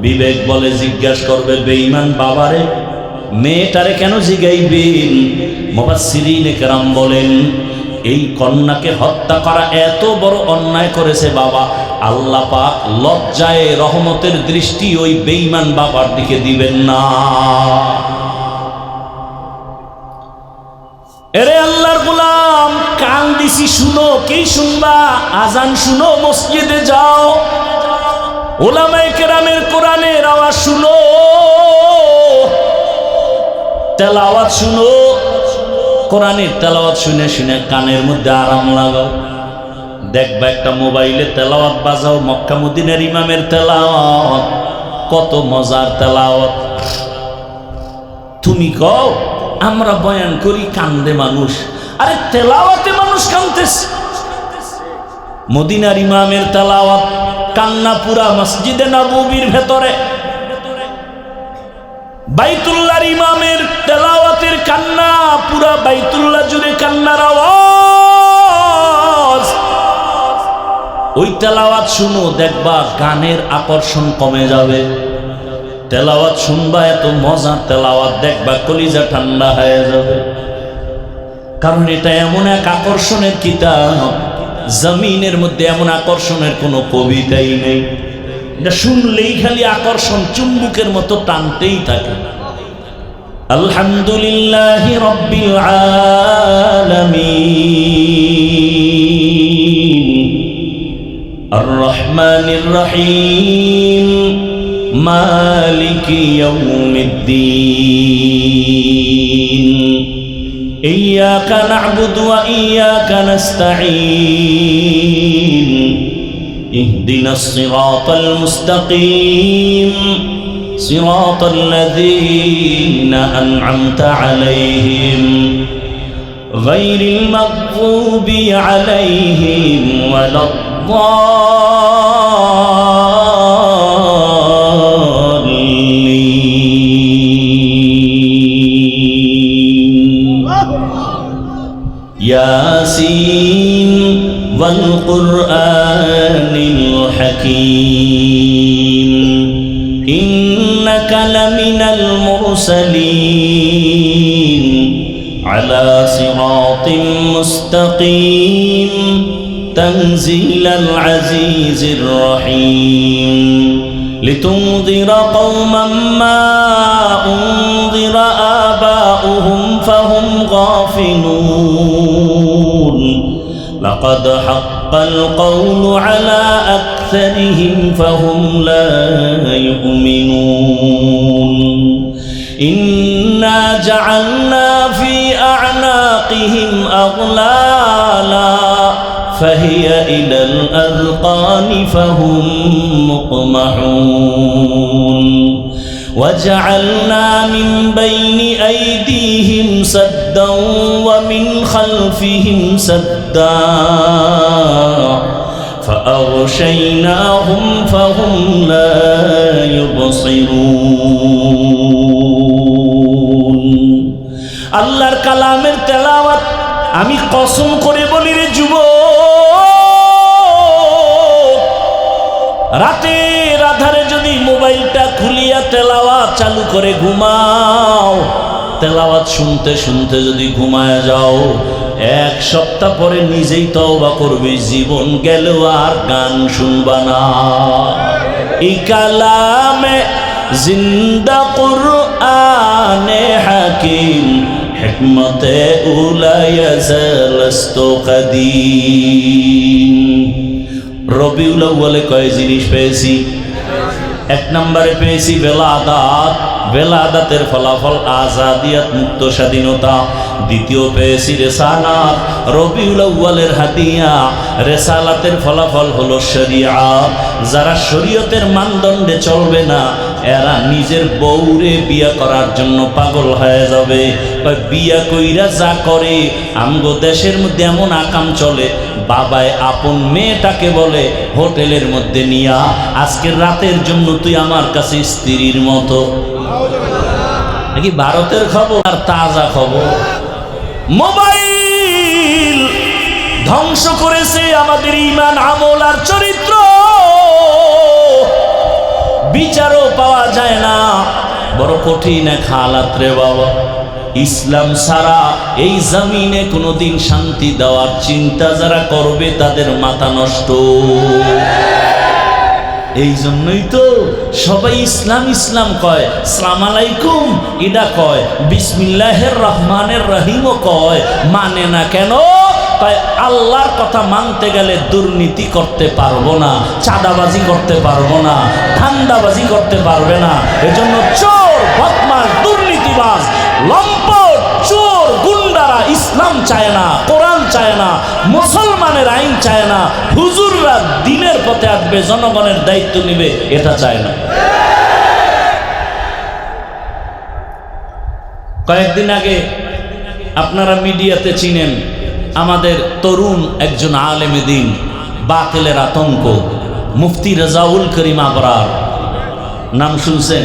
বিবেক বলে জিজ্ঞাসা করবে বেঈমান বাবারে, মেয়েটারে কেন জিগাইবেন? মুফাসসিরিনে কেরাম বলেন এই কন্যাকে হত্যা করা এত বড় অন্যায় করেছে বাবা, আল্লাহ পাক লজ্জায় রহমতের দৃষ্টি ওই বেঈমান বাবার দিকে দিবেন না। এরে আল্লাহর গোলাম, কান দিছি শুনো, কি শুনবা? আজান শুনো, মসজিদে যাও, উলামায়ে কেরামের কোরআনের আওয়াজ শুনো, তেলাওয়াত শুনো। কোরআনের তেলাওয়াত শুনে শুনে কানের মধ্যে আরাম লাগাও। দেখবা একটা মোবাইলে তেলাওয়াত বাজাও, মক্কা মদিনার ইমামের তেলাওয়াত, কত মজার তেলাওয়াত। তুমি কও আমরা বয়ান করি কান্দে মানুষ, আরে তেলাওয়াতে মানুষ কানতেছে। মদিনার ইমামের তেলাওয়াত কান্না পুরা মসজিদে নববীর ভেতরে, বাইতুল্লাহর ইমামের তেলাওয়াতের কান্না পুরা বাইতুল্লাহ জুড়ে কান্নার আওয়াজ। ওই তেলাওয়াত শুনো, দেখবা গানের আকর্ষণ কমে যাবে। তেলাওয়াত শুনবা, এত মজার তেলাওয়াত, দেখবা কলিজা ঠান্ডা হয়ে যাবে। কারণ এটা এমন এক আকর্ষণের কিতাব, জমিনের মধ্যে এমন আকর্ষণের কোনো কবিতাই নেই। এটা শুনলেই খালি আকর্ষণ, চুম্বুকের মতো টানতেই থাকে। আলহামদুলিল্লাহি রাব্বিল আলামিন আর রহমানির রহিম মালিকি ইয়াউমিদ্দিন ইয়্যাকা না'বুদু ওয়া ইয়্যাকা নাস্তাঈন ইহদিনাস সিরাতাল মুস্তাকিম সিরাতাল লাযীনা আন'আমতা আলাইহিম গায়রিল মাগযুবি আলাইহিম ياسين والقرآن الحكيم إنك لمن المرسلين على صراط مستقيم تنزيل العزيز الرحيم لتنذر قوما ما أنذر آباؤهم فهم غافلون لقد حق القول على أكثرهم فهم لا يؤمنون إنا جعلنا في أعناقهم أغلالا فهي إلى الأذقان فهم مقمحون وجعلنا من بين أيديهم سدا ومن خلفهم سدا فأغشيناهم فهم لا يبصرون আল্লাহর কালামের তেলাওয়াত আমি কসম করে বলি রে যুবক, রাতের আধারে যদি মোবাইলটা খুলিয়া তেলাওয়াত চালু করে ঘুমাও, তেলাওয়াত শুনতে শুনতে যদি ঘুমায় যাও, এক সপ্তাহ পরে নিজেই তওবা করবে, জীবন গেল আর গান শুনবা না। এই কালামে জিন্দা কুরআনে হাকিম হিকমতে উলায়া জালাস্ত কাদিম। রবিউল আউয়ালে কয় জিনিস পেয়েছি? এক নম্বরে পেয়েছি বেলাদাত, বেলাদাতের ফলাফল আজাদিয়াত, মুক্ত স্বাধীনতা। দ্বিতীয় পেয়েছি রেসালাত, রবিউল আউয়ালের হাদিয়া। রেসালাতের ফলাফল হলো শরিয়াত। যারা শরীয়তের মানদণ্ডে চলবে না, এরা নিজের বউরে বিয়া করার জন্য পাগল হয়ে যাবে। বিয়া কইরা যা করে, আমগো দেশের মধ্যে এমন আকাম চলে, বাবায় আপন মেয়েটাকে বলে হোটেলের মধ্যে নিয়া, আজকের রাতের জন্য তুই আমার কাছে স্ত্রীর মতো। নাকি ভারতের খবর আর তাজা খবর। মোবাইল ধ্বংস করেছে আমাদের ঈমান, আমল আর চরিত্র। বিচারও পাওয়া যায় না, বড় কঠিন এক হালাত রে বাবা। ইসলাম ছাড়া এই জমিনে কোনোদিন শান্তি দেওয়ার চিন্তা যারা করবে তাদের মাথা নষ্ট। এই জন্যই তো সবাই ইসলাম ইসলাম কয়, সালাম আলাইকুম এটা কয়, বিসমিল্লাহির রহমানির রহিমও কয়, মানে না কেন? কয় আল্লাহর কথা মানতে গেলে দুর্নীতি করতে পারবো না, চাঁদাবাজি করতে পারবো না, ধান্দাবাজি করতে পারবে না। এজন্য চোর, বদমাশ, দুর্নীতিবাজ, লম্পট, চোর, গুন্ডারা ইসলাম চায় না, কোরআন চায় না, মুসলমানের আইন চায় না, হুজুররা দিনের পথে আসবে, জনগণের দায়িত্ব নেবে, এটা চায় না। কয়েকদিন আগে আপনারা মিডিয়াতে চিনেন আমাদের তরুণ একজন আলেমে দ্বীন, বাতিলের আতঙ্ক, মুফতি রেজাউল করিম আবরার, নাম শুনছেন?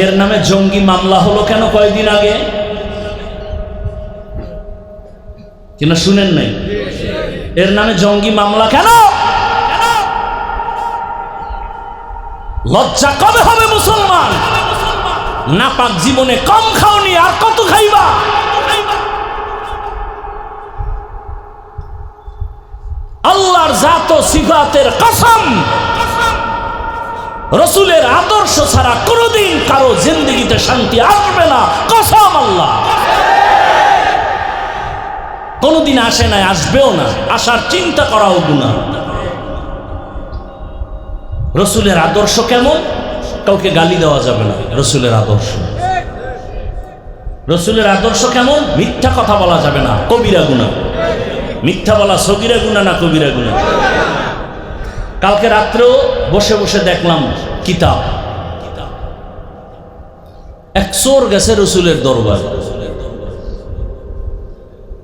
এর নামে জঙ্গি মামলা হলো কেন কয়েকদিন আগে? কিনা শুনেন নাই? এর নামে জঙ্গি মামলা কেন? লজ্জা কবে হবে মুসলমান? নাপাক জীবনে কম খাওনি, আর কত খাইবা? আল্লাহর জাত ও সিফাতের কসম, রসুলের আদর্শ ছাড়া কোনোদিন কারো জিন্দেগিতে শান্তি আসবে না, কসম আল্লাহ। কোনোদিন আসে নাই, আসবেও না, আসার চিন্তা করাও গুনাহ। রসুলের আদর্শ কেমন? কাউকে গালি দেওয়া যাবে না, রসুলের আদর্শ। রসুলের আদর্শ কেমন? মিথ্যা কথা বলা যাবে না, কবিরা গুনাহ। মিথ্যা বলা সগীরা গুনাহ না কবিরা গুনাহ? কালকে রাত্রেও বসে বসে দেখলাম কিতাব, এক চোর গেছে রসুলের দরবার,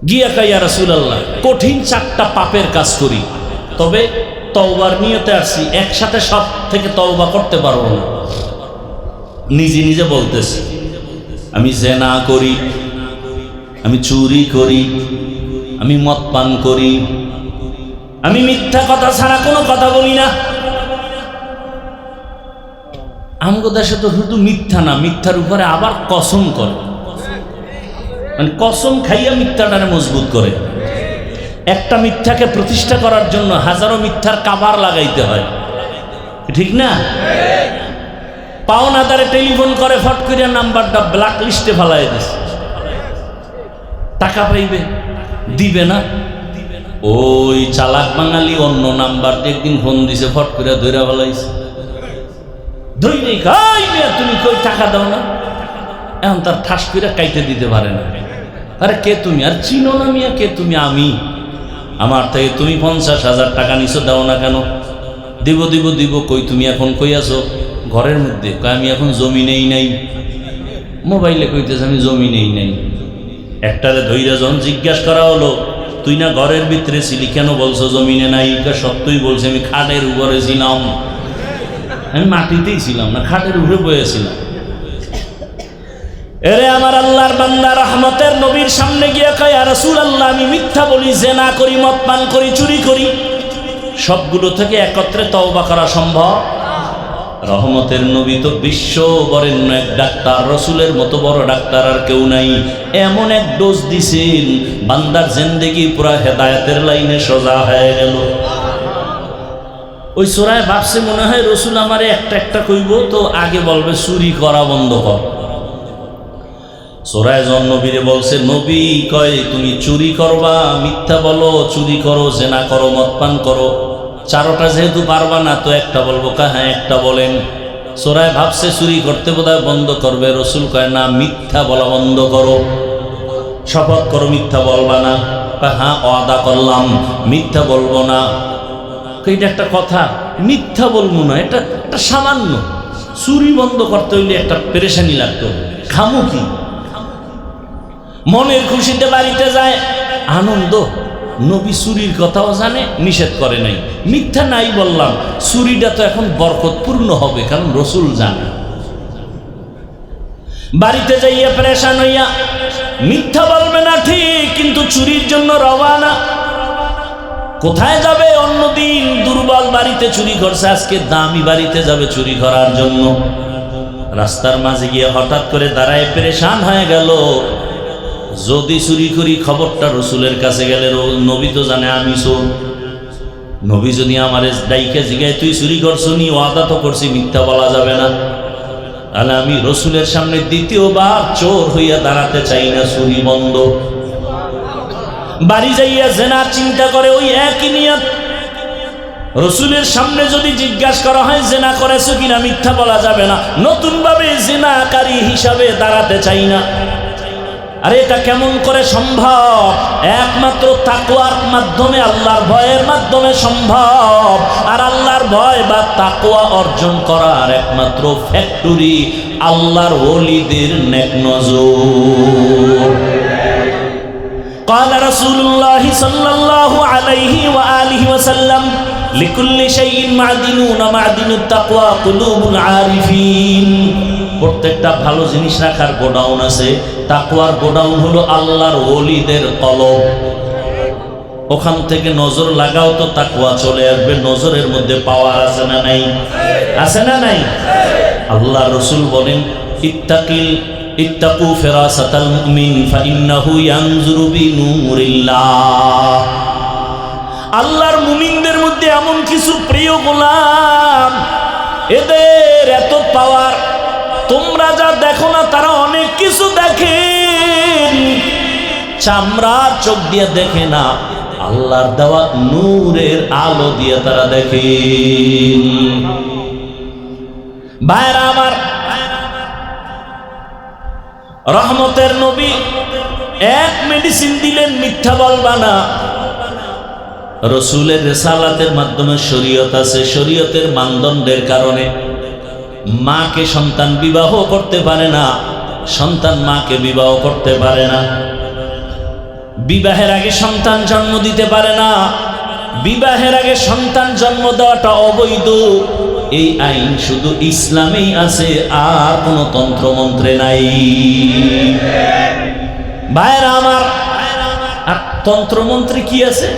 গিয়া কাইয়া রাসূলুল্লাহ, কঠিন 4টা পাপের কাজ করি, তবে তওবার নিয়তে আসছি, একসাথে সব থেকে তওবা করতে পারবো না। নিজে নিজে বলতেছে, আমি জেনা করি, আমি চুরি করি, আমি মদ পান করি, আমি মিথ্যা কথা ছাড়া কোনো কথা বলি না। আমগো দেশে তো শুধু মিথ্যা না, মিথ্যার উপরে আবার কসম করে, মানে কসম খাইয়া মিথ্যাটারে মজবুত করে। একটা মিথ্যাকে প্রতিষ্ঠা করার জন্য হাজারো মিথ্যার কাবার লাগাইতে হয়, ঠিক না? পাওনাদারে টেলিফোন করে, ফট করে নাম্বারটা ব্ল্যাক লিস্টে ফেলাই দিছে, টাকা পাইবে, দিবে না। ওই চালাক বাঙালি অন্য নাম্বার দিয়ে একদিন ফোন দিছে, ফট করে ধইরা ফেলাইছে, ধইরে কই মিয়া তুমি কই টাকা দাও না, এখন তার ঠাস করে কাইতে দিতে পারে না। আরে কে তুমি? আর চিনো না মিয়া, কে তুমি? আমি, আমার থেকে তুমি 50,000 টাকা নিছো, দাও না কেন? দিব দিব দিব, কই তুমি এখন কই আছো? ঘরের মধ্যে। কই আমি এখন জমিনেই নাই। মোবাইলে কইতেছে আমি জমিনেই নাই। একটারে ধইরা যখন জিজ্ঞাসা করা হলো, তুই না ঘরের ভিতরে ছিলি, কেন বলছো জমিনে নাই? সত্যই বলছে, আমি খাটের উপরে ছিলাম। আমি মাটিতেই ছিলাম না, খাটের উপরে বয়েছিলাম। এরে আমার আল্লাহর বান্দা, রহমতের নবীর সামনে গিয়ে কয়, ইয়া রাসূলুল্লাহ, আমি মিথ্যা বলি, জেনা করি, মদ পান করি, চুরি করি, সবগুলো থেকে একত্রে তওবা করা সম্ভব? রহমতের নবী তো বিশ্ব বরেণ্য এক ডাক্তার, রসুলের মতো বড় ডাক্তার আর কেউ নাই। এমন এক ডোজ দিছেন, বান্দার জিন্দেগি পুরা হেদায়েতের লাইনে সোজা হয়ে গেল। ওই চোরায় ভাবছে মনে হয় রসুল আমারে একটা একটা কইব, তো আগে বলবে চুরি করা বন্ধ কর। চোরায় জন নবীরে বলছে, নবী কয় তুমি চুরি করবা, মিথ্যা বলো, চুরি করো, জেনা করো, মদ পান করো, চারোটা যেহেতু পারবা না, তো একটা বলবো। হ্যাঁ একটা বলেন। চোরায় ভাবছে চুরি করতে বোধহয় বন্ধ করবে, রসুল কয় না, মিথ্যা বলা বন্ধ করো, শপথ করো মিথ্যা বলবা না। হ্যাঁ ওয়াদা করলাম মিথ্যা বলবো না। এটা একটা কথা, মিথ্যা বলবো না, এটা একটা সামান্য। চুরি বন্ধ করতে হইলে একটা পেরেশানি লাগতো, খামু কি? মনের খুশিতে বাড়িতে যায়, আনন্দ। নবী চুরির কথাও জানে, নিষেধ করে নাই। মিথ্যা নাই বললাম, চুরিটা তো এখন বরকতপূর্ণ হবে, কারণ রসুল জানে। বাড়িতে যাইয়া পেরেশান হইয়া মিথ্যা বলবে না ঠিক, কিন্তু চুরির জন্য রওয়ানা। কোথায় যাবে? অন্যদিন দুর্বল বাড়িতে চুরি করছে, আজকে দামি বাড়িতে যাবে চুরি করার জন্য। রাস্তার মাঝে গিয়ে হঠাৎ করে দাঁড়ায় পেরেশান হয়ে গেল, যদি চুরি করি খবরটা রসুলের কাছে গেলে, নবী তো জানে আমি চোর। নবী যদি আমার ডাইকে জিগায় তুই চুরি করছো নি, ওয়াদা তো করছি মিথ্যা বলা যাবে না, তাহলে আমি রসুলের সামনে দ্বিতীয়বার চোর হইয়া দাঁড়াতে চাই না, চুরি বন্ধ। বাড়ি যাইয়া জেনার চিন্তা করে, ওই একই নিয়ত। রসুলের সামনে যদি জিজ্ঞাসা করা হয় জেনা করেছো কিনা, মিথ্যা বলা যাবে না, নতুন ভাবে জেনাকারী হিসাবে দাঁড়াতে চাই না। আরে এটা কেমন করে সম্ভব? একমাত্র তাকওয়ার মাধ্যমে, আল্লাহর ভয়ের মাধ্যমে সম্ভব। আর আল্লাহর ভয় বা তাকওয়া অর্জন করার একমাত্র ফ্যাক্টরি আল্লাহর ওলিদের নেক নজর। قال رسول الله صلى الله عليه وآله وسلم لكل شيء معدن ومعدن التقوى قلوب العارفين। প্রত্যেকটা ভালো জিনিস রাখার গোডাউন আছে, তাকওয়ার গোডাউন হলো আল্লাহর ওলিদের কলব। ওখান থেকে নজর লাগাও তো তাকওয়া চলে আসবে। নজরের মধ্যে পাওয়ার আছে না নাই? আছে না নাই? আল্লাহ রসুল বলেন, ইত্তাকু ফিরাসাতাল মুমিন ফাইন্নাহু ইয়ানজুরু বিনূরিল্লাহ। আল্লাহর মুমিনদের মধ্যে এমন কিছু প্রিয় গোলাম, এদের এত পাওয়ার, তোমরা যা দেখো না তারা অনেক কিছু দেখে, চামড়ার চোখ দিয়ে দেখে না, আল্লাহর দেওয়া নূরের আলো দিয়ে তারা দেখে। ভাইরা আমার, রহমতের নবী এক মেডিসিন দিলেন, মিথ্যা বলবা না। রসুলের রিসালাতের মাধ্যমে শরীয়ত আছে, শরীয়তের মানদণ্ডের কারণে মাকে সন্তান বিবাহ করতে পারে না, সন্তান মাকে বিবাহ করতে পারে না, বিবাহের আগে সন্তান জন্ম দিতে পারে না, বিবাহের আগে সন্তান জন্ম দেওয়াটা অবৈধ। এই আইন শুধু ইসলামেই আছে, আর কোনো তন্ত্রমন্ত্রে নাই। ভাইরা আমার, আর তন্ত্রমন্ত্রে কি আছে?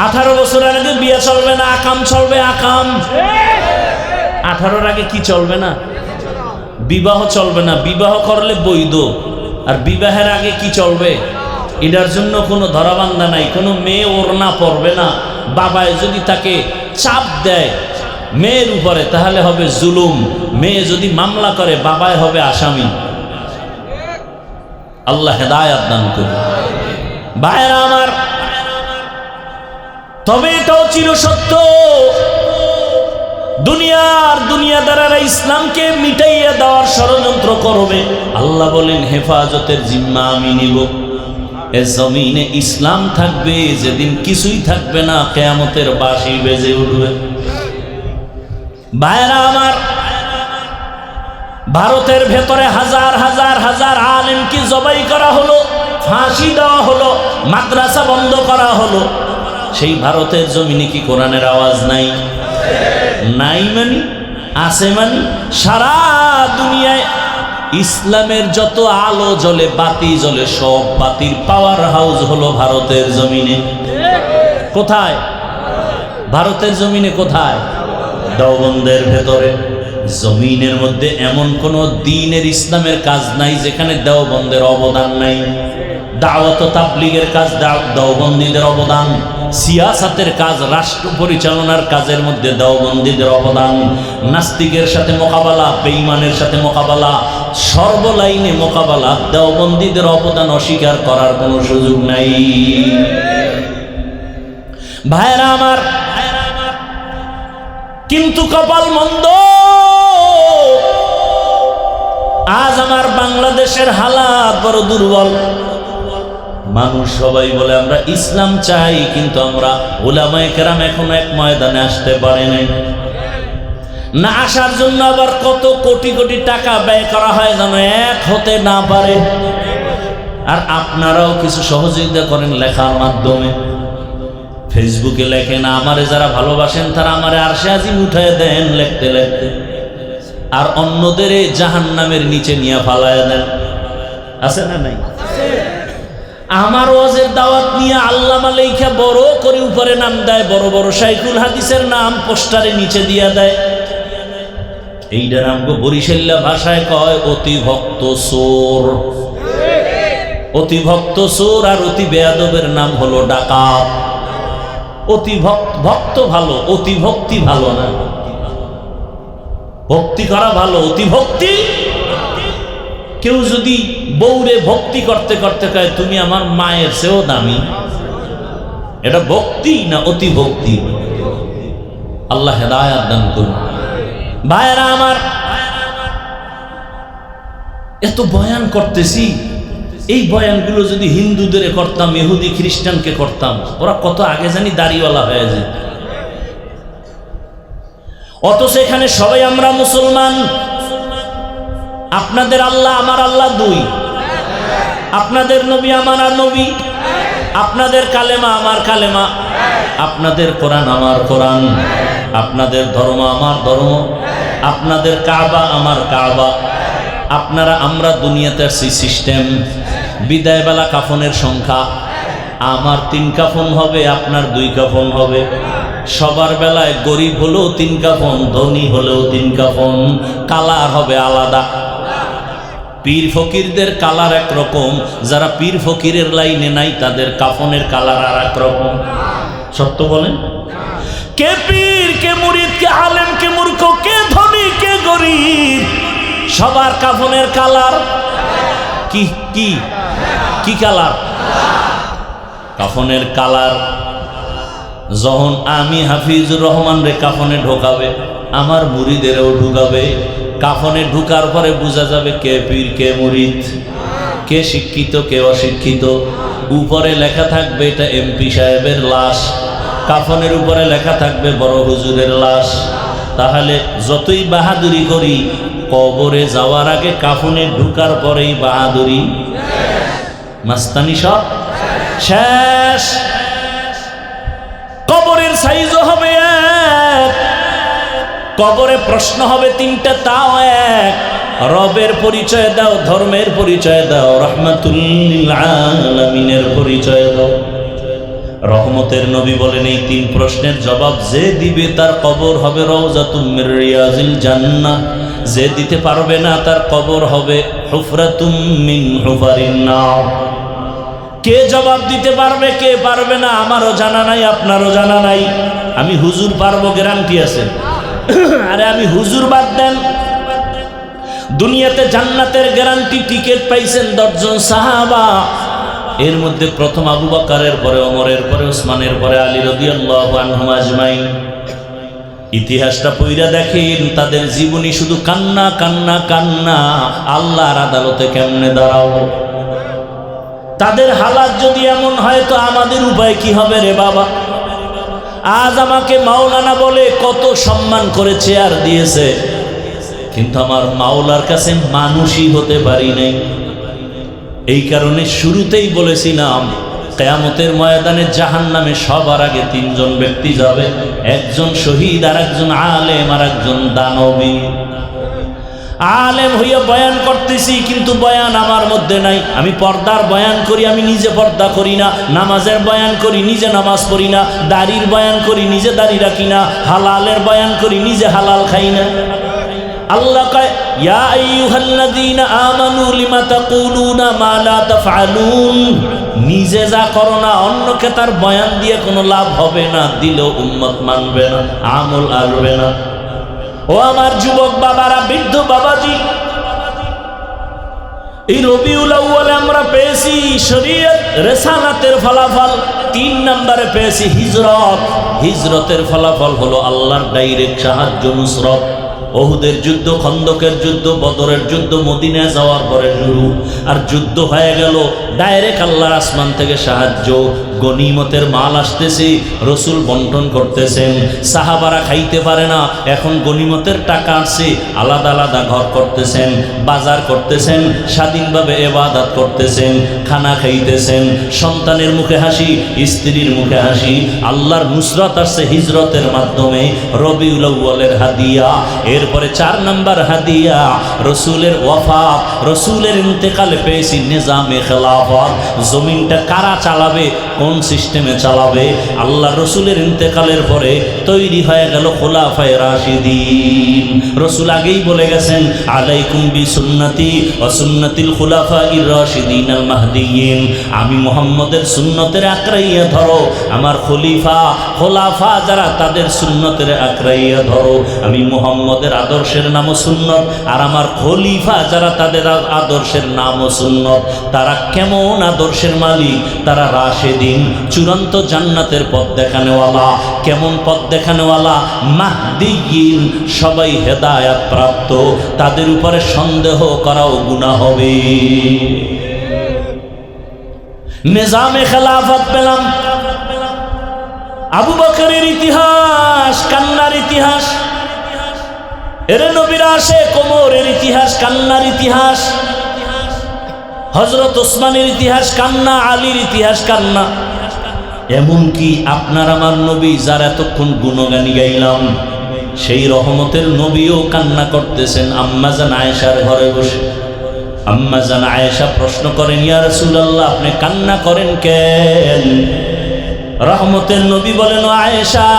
18 বছরের আগে বিয়ে চলবে না, আকাম চলবে, আকাম। 18-র আগে কি চলবে না? বিবাহ চলবে না, বিবাহ করলে বৈধ। আর বিবাহের আগে কি চলবে? এটার জন্য কোনো ধরাবান্ধা নাই, কোনো মেয়ে ওড়না পরবে না। বাবায় যদি তাকে চাপ দেয় মেয়ের উপরে, তাহলে হবে জুলুম। মেয়ে যদি মামলা করে, বাবায় হবে আসামি। আল্লাহ হেদায়াত দান করুন। ভাইরা আমার, তবে এটাও চিরসত্য, দুনিয়াদারেরা ইসলামকে মিটাইয়া দেওয়ার ষড়যন্ত্র করবে। আল্লাহ বলেন, হেফাজতের জিম্মা আমি নিব। এ জমিনে ইসলাম থাকবে, যেদিন কিছুই থাকবে না, কিয়ামতের বাঁশি বেজে উঠবে। ভাইরা আমার, ভারতের ভেতরে হাজার হাজার হাজার আলেমকে জবাই করা হলো, ফাঁসি দেওয়া হলো, মাদ্রাসা বন্ধ করা হলো। সেই ভারতের জমিনে কি কোরআনের আওয়াজ নাই? নাই মানে আছে মানে? সারা দুনিয়ায় ইসলামের যত আলো জ্বলে, বাতি জ্বলে, সব বাতির পাওয়ার হাউস হলো ভারতের জমিনে। কোথায়? ভারতের জমিনে। কোথায়? দেওবন্দের ভেতরে। জমিনের মধ্যে এমন কোন দ্বীনের ইসলামের কাজ নাই যেখানে দেওবন্দের অবদান নাই। দাওয়াত ও তাবলীগের কাজ দেওবন্দীদের অবদান, সিয়াসাতের কাজ, রাষ্ট্র পরিচালনার কাজের মধ্যে দেওবন্দীদের অবদান, নাস্তিকের সাথে মোকাবেলা, বেঈমানের সাথে মোকাবেলা, সর্বলাইনে মোকাবেলা, দেওবন্দীদের অবদান অস্বীকার করার কোনো সুযোগ নাই। ভাইরা আমার, কিন্তু কপাল মন্দ, আজ আমার বাংলাদেশের হালাত বড় দুর্বল। মানুষ সবাই বলে আমরা ইসলাম চাই, কিন্তু আমরা উলামায়ে কেরাম এখনো এক ময়দানে আসতে পারে নাই। না আসার জন্য আবার কত কোটি কোটি টাকা ব্যয় করা হয় যেন এক হতে না পারে। আর আপনারাও কিছু সহযোগিতা করেন লেখার মাধ্যমে, ফেসবুকে লেখেন, আমারে যারা ভালোবাসেন তারা আমারে আরশে আজিম উঠায় দেন লিখতে লিখতে, আর অন্যদের জাহান্নামের নিচে নিয়ে ফালায় দেন। আছে না নাই? আমার ওয়াজের দাওয়াত নিয়ে আল্লামা লেখা বড় করে উপরে নাম দেয়, বড় বড় শাইখুল হাদিসের নাম পোস্টারে নিচে দিয়া দেয়। এইটা নামকে বরিশাল্লা ভাষায় কয় অতি ভক্ত চোর। অতি ভক্ত চোর আর অতি বেয়াদবের নাম হলো ডাকাত। অতি ভক্ত ভালো, অতি ভক্তি ভালো না। ভক্তি করা ভালো, অতি ভক্তি। কেউ যদি বউরে ভক্তি করতে করতে কয় তুমি আমার মায়ের চেয়েও দামি, এটা ভক্তি না অতি ভক্তি? আল্লাহ হেদায়াত দান করুন। ভাইরা আমার, এত বয়ান করতেছি, এই বয়ানগুলো যদি হিন্দুদের করতাম, ইহুদি খ্রিস্টানকে করতাম, ওরা কত আগে জানি দাড়িওয়ালা হয়ে যায়। অথচ এখানে সবাই আমরা মুসলমান। আপনাদের আল্লাহ আমার আল্লাহ দুই, আপনাদের নবী আমার নবী, আপনাদের কালেমা আমার কালেমা, আপনাদের কোরআন আমার কোরআন, আপনাদের ধর্ম আমার ধর্ম, আপনাদের কাবা আমার কাবা। আপনারা আমরা দুনিয়াতে আসছি সিস্টেম। বিদায়বেলা কাফনের সংখ্যা, আমার 3 কাফন হবে, আপনার 2 কাফন হবে। সবার বেলায় গরিব হলেও 3 কাফন, ধনী হলেও 3 কাফন, কালার হবে আলাদা। পীর ফকিরদের কালার একরকম, যারা পীর ফকিরের লাইনে নাই তাদের কাফনের কালার আর এক রকম। সত্য বলেন? কে পীর, কে মুরিদ, কে আলেম, কে মূর্খ, কে সবার কাফনের কালার কি কি কি কালার? কাফনের কালার। যখন আমি হাফিজুর রহমান রে কাফনে ঢোকাবে, আমার মুরিদেরও ঢুকাবে। কাফনে ঢুকার পরে বোঝা যাবে কে পীর কে মুরিদ, কে শিক্ষিত কে অশিক্ষিত। উপরে লেখা থাকবে এটা এমপি সাহেবের লাশ, কাফনের উপরে লেখা থাকবে বড় হুজুরের লাশ। তাহলে যতই বাহাদুরি করি, কবরে যাওয়ার আগে কাফনে ঢুকার পরেই বাহাদুরি মাস্তানি সব শেষ। কবরের সাইজও হবে এক, কবরে প্রশ্ন হবে তিনটা, তাও এক। রবের পরিচয় দাও, ধর্মের পরিচয় দাও, রাহমাতুল লিল আলামিনের পরিচয় দাও। রহমতের নবী বলেন এই তিন প্রশ্নের জবাব যে দিবে তার কবর হবে রওজাতুম মির রিয়াজিল জান্নাহ, যে দিতে পারবে না তার কবর হবে হুফরাতুম মিন হুফারিন নার। কে জবাব দিতে পারবে কে পারবে না আমারও জানা নাই, আপনারও জানা নাই। আমি হুজুর পারবো গ্যারান্টি আছে? আরে আমি হুজুর বাদ দেন, দুনিয়াতে জান্নাতের গ্যারান্টি টিকিট পাইছেন 10 জন সাহাবা। এর মধ্যে প্রথম আবু বকরের পরে ওমরের পরে ওসমানের পরে আলী রাদিয়াল্লাহু আনহুম আজমাইন। ইতিহাসটা পড়া দেখেন, তাদের জীবনী শুধু কান্না কান্না কান্না। আল্লাহর আদালতে কেমনে দাঁড়াবো? তাদের হালাত যদি এমন হয় তো আমাদের উপায় কি হবে রে বাবা? আজ আমাকে মাওলানা বলে কত সম্মান করে চেয়ার দিয়েছে, কিন্তু আমার মাওলার কাছে মানুষই হতে পারি নাই। এই কারণে শুরুতেই বলেছিলাম কিয়ামতের ময়দানে জাহান্নামে সবার আগে 3 জন ব্যক্তি যাবে, একজন শহীদ, আর একজন আলেম, আর একজন দানবী। আলেম হইয়া বয়ান করতেছি কিন্তু বয়ান আমার মধ্যে নাই। আমি পর্দার বয়ান করি, আমি নিজে পর্দা করি না। নামাজের বয়ান করি, নিজে নামাজ পড়ি না। দাড়ির বয়ান করি, নিজে দাড়ি রাখি না। হালালের বয়ান করি, নিজে হালাল খাই না। আল্লাহ কয় ইয়া আইয়ুহাল্লাযীনা আমানু লিমা তাকুলুনা মা লা তাফআলুন। নিজে যা করো না অন্যকে তার বয়ান দিয়ে কোনো লাভ হবে না, দিলেও উম্মত মানবে না, আমল আসবে না। ও আমার যুবক বাবারা, বৃদ্ধ বাবাজি, এই রবিউল আউয়ালে আমরা পেয়েছি শরীয়ত রিসালাতের ফলাফল। 3 নম্বরে পেয়েছি হিজরত। হিজরতের ফলাফল হলো আল্লাহর ডাইরেক্ট সাহায্য, নুসরত। ওহুদের যুদ্ধ, খন্দকের যুদ্ধ, বদরের যুদ্ধ মদিনায় যাওয়ার পরে শুরু। আর যুদ্ধ হয়ে গেল, ডাইরেক্ট আল্লাহর আসমান থেকে সাহায্য। গনিমতের মাল আসতেছে, রসুল বন্টন করতেছেন। সাহাবারা খাইতে পারে না, এখন গনিমতের টাকা আসছে, আলাদা আলাদা ঘর করতেছেন, বাজার করতেছেন, স্বাধীনভাবে ইবাদত করতেছেন, খানা খাইতেছেন। সন্তানের মুখে হাসি, স্ত্রীর মুখে হাসি। আল্লাহর নুসরত আসছে হিজরতের মাধ্যমে, রবিউল আউয়ালের হাদিয়া। এরপরে 4 নম্বর হাদিয়া রসুলের ওয়াফাত, রসুলের ইন্তেকালে পেয়েছি নিজামে খেলাফত। জমিনটা কারা চালাবে, কোন সিস্টেমে চালাবে? আল্লাহ রসুলের ইন্তেকালের পরে তৈরি হয়ে গেল খুলাফায়ে রাশিদিন। রসুল আগেই বলে গেছেন আলাইকুম বিসুন্নতি ওয়া সুন্নাতিল খুলাফাইর রাশিদিন আল মাহদিয়িন। আমি মুহাম্মদের সুন্নতের আঁকড়াইয়া ধরো, আমার খোলাফা যারা তাদের সুন্নতের আঁকড়াইয়া ধরো। আমি মুহাম্মদের আদর্শের নামও সুন্নত, আর আমার খলিফা যারা তাদের আদর্শের নামও সুন্নত। তারা কেমন আদর্শের মালিক? তারা রাশেদিন, চূড়ান্ত জান্নাতের পথ দেখানেওয়ালা। কেমন পথ দেখানেওয়ালা? মাহদিয়িন, সবাই হেদায়াত প্রাপ্ত। তাদের উপরে সন্দেহ করাও গুনাহ হবে। নিজামে খেলাফত পেলাম। আবু বকরের ইতিহাস কান্নার ইতিহাস, এর নবীর আসে কোমরের ইতিহাস কান্নার ইতিহাস। হযরত ওসমানের ইতিহাস কান্না, আলীর ইতিহাস কান্না। এমনকি আপনার আমার নবী যার এতক্ষণ গুণগানি গাইলাম, সেই রহমতের নবীও কান্না করতেছেন আম্মাজান আয়েশার ঘরে বসে। আম্মাজান আয়েশা প্রশ্ন করেন, ইয়া রাসূলুল্লাহ, আপনি কান্না করেন কেন? রহমতের নবী বলেন, ও আয়েশা,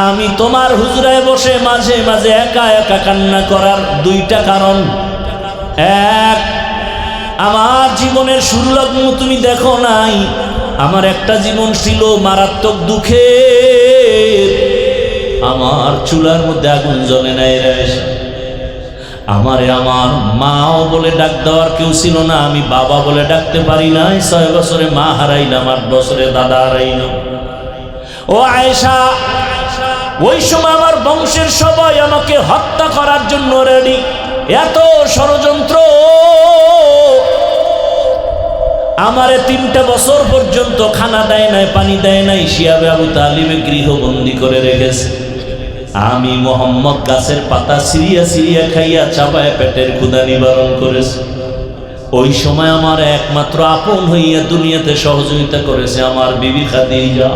আমি তোমার হুজরায় বসে মাঝে মাঝে একা একা কান্না করার 2টা কারণ। এক, আমার জীবনের শুরু লগ্ন তুমি দেখো নাই। আমার একটা জীবন ছিল মারাত্মক দুঃখে, আমার চুলার মধ্যে আগুন জ্বলে নাই রে। আমারে আমার মাও বলে ডাক দেওয়ার কেউ ছিল না, আমি বাবা বলে ডাকতে পারি নাই। 6 বছরে মা হারাইলাম, 8 বছরে দাদা হারাইলাম। ও আয়েশা, ওই সময় আমার বংশের সবাই আমাকে হত্যা করার জন্য রেডি। এত ষড়যন্ত্র। আমারে 3টা বছর পর্যন্ত খানা দেয় নাই, পানি দেয় নাই। শিয়াবে আবু তালিবে গৃহবন্দী করে রেখেছে। আমি মোহাম্মদ গাছের পাতা সিরিয়া সিরিয়া খাইয়া চাবায় পেটের ক্ষুধা নিবারণ করেছে। ওই সময় আমার একমাত্র আপন হইয়া দুনিয়াতে সহযোগিতা করেছে আমার বিবি খাদিজা।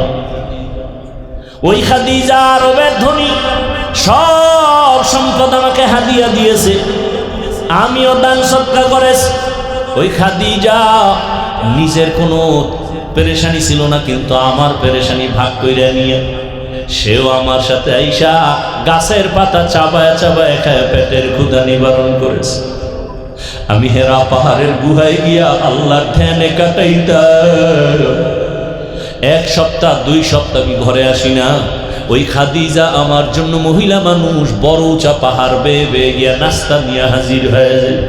ওই খাদিজা আরবের ধনী, সব সম্পদ আমাকে হাদিয়া দিয়েছে, আমিও দান সদকা করেছি। ওই খাদিজা নিজের কোনো পেরেশানি ছিল না, কিন্তু আমার পেরেশানি ভাগ কইরা নিয়ে সেও আমার সাথে আইসা গাছের পাতা চাবায় চাবায় খায় পেটের ক্ষুধা নিবারণ করেছে। আমি হেরা পাহাড়ের গুহায় গিয়া আল্লাহর ধ্যানে কাটাইতাম। 1 সপ্তাহ 2 সপ্তাহ আমি ঘরে আসি না। ওই খাদিজা আমার জন্য, মহিলা মানুষ, বড় উঁচা পাহাড় বেয়ে বেয়ে গিয়া নাস্তা নিয়ে হাজির হয়ে যায়।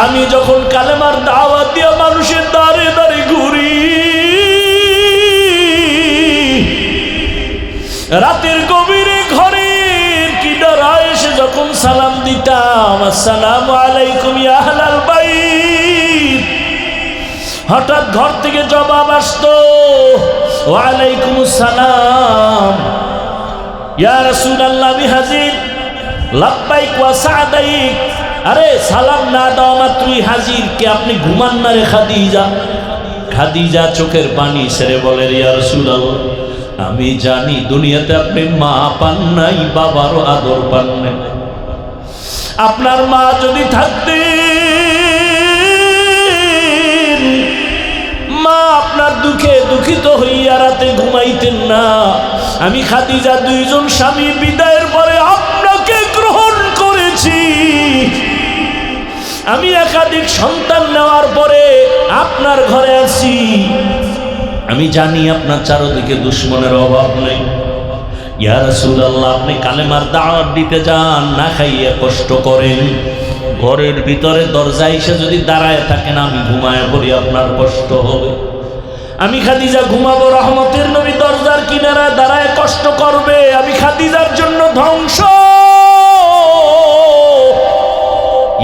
আমি যখন কালেমার দাওয়াত দিয়া মানুষের দাঁড়ে দাঁড়ে ঘুরি, রাতের গভীরে ঘরের কিনারা এসে যখন সালাম দিতাম, আসসালামু আলাইকুম ইয়া আহলাল বাইত, হঠাৎ ঘর থেকে জবাব আসতো, ওয়া আলাইকুমুস সালাম ইয়া রাসূলুল্লাহ, আমি হাজির, লাব্বাইক ওয়া সাদাইক। আরে সালাম না দাও মাত্রই হাজির, কে আপনি ঘুমান না রে খাদিজা? খাদিজা চোখের পানি ছেড়ে বলে, ইয়া রাসূলুল্লাহ, আমি জানি দুনিয়াতে আপনি মা পান নাই, বাবারও আদর পান নাই। আপনার মা যদি থাকতেন, মা আপনার দুঃখে দুঃখিত হইয়া রাতে ঘুমাইতেন না। আমি খাদিজা 2 জন স্বামী বিদায়ের পরে আপনাকে গ্রহণ করেছি। আমি একাধিক সন্তান নেওয়ার পরে আপনার ঘরে আছি। আমি জানি আপনার চারদিকে দুশ্মনের অভাব নেই। ইয়া রাসূলুল্লাহ, আপনি কালেমার দাওয়াত দিতে যান, না খাইয়া কষ্ট করেন, ঘরের ভিতরে দরজায় এসে যদি দাঁড়ায় থাকেন, আমি ঘুমায় পড়ি, আপনার কষ্ট হবে। আমি খাদিজা ঘুমাবো, রহমতের নবী দরজার কিনারায় দাঁড়ায় কষ্ট করবে। আমি খাদিজার জন্য ধ্বংস।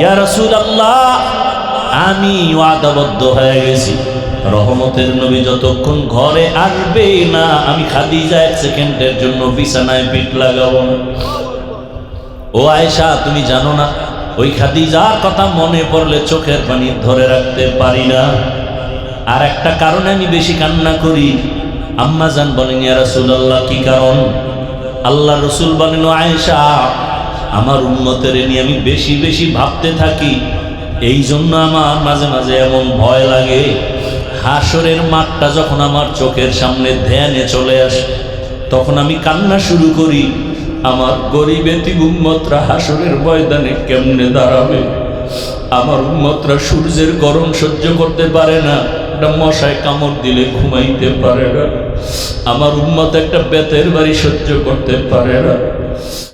ইয়া রাসূলুল্লাহ, আমি ওয়াদাবদ্ধ হয়ে গেছি, রহমতের নবী যতক্ষণ ঘরে আসবে না, আমি খাদিজা 1 সেকেন্ডের জন্য বিছানায় পিঠ লাগাবো না। ও আয়েশা, তুমি জানো না, ওই খাদিজার কথা মনে পড়লে চোখের পানি ধরে রাখতে পারি না। আর একটা কারণে আমি বেশি কান্না করি। আম্মা জান বলেন, ইয়া রাসূলুল্লাহ, কি কারণ? আল্লাহ রসুল বলেন, ও আয়েশা, আমার উম্মতের নিয়ে আমি বেশি বেশি ভাবতে থাকি, এই জন্য আমার মাঝে মাঝে এমন ভয় লাগে। হাসরের মাঠটা যখন আমার চোখের সামনে ধ্যানে চলে আসে, তখন আমি কান্না শুরু করি। আমার গরিব এতিম উম্মতরা হাসরের ময়দানে কেমনে দাঁড়াবে? আমার উম্মতরা সূর্যের গরম সহ্য করতে পারে না, একটা মশায় কামড় দিলে ঘুমাইতে পারে না। আমার উম্মত একটা বেতের বাড়ি সহ্য করতে পারে না।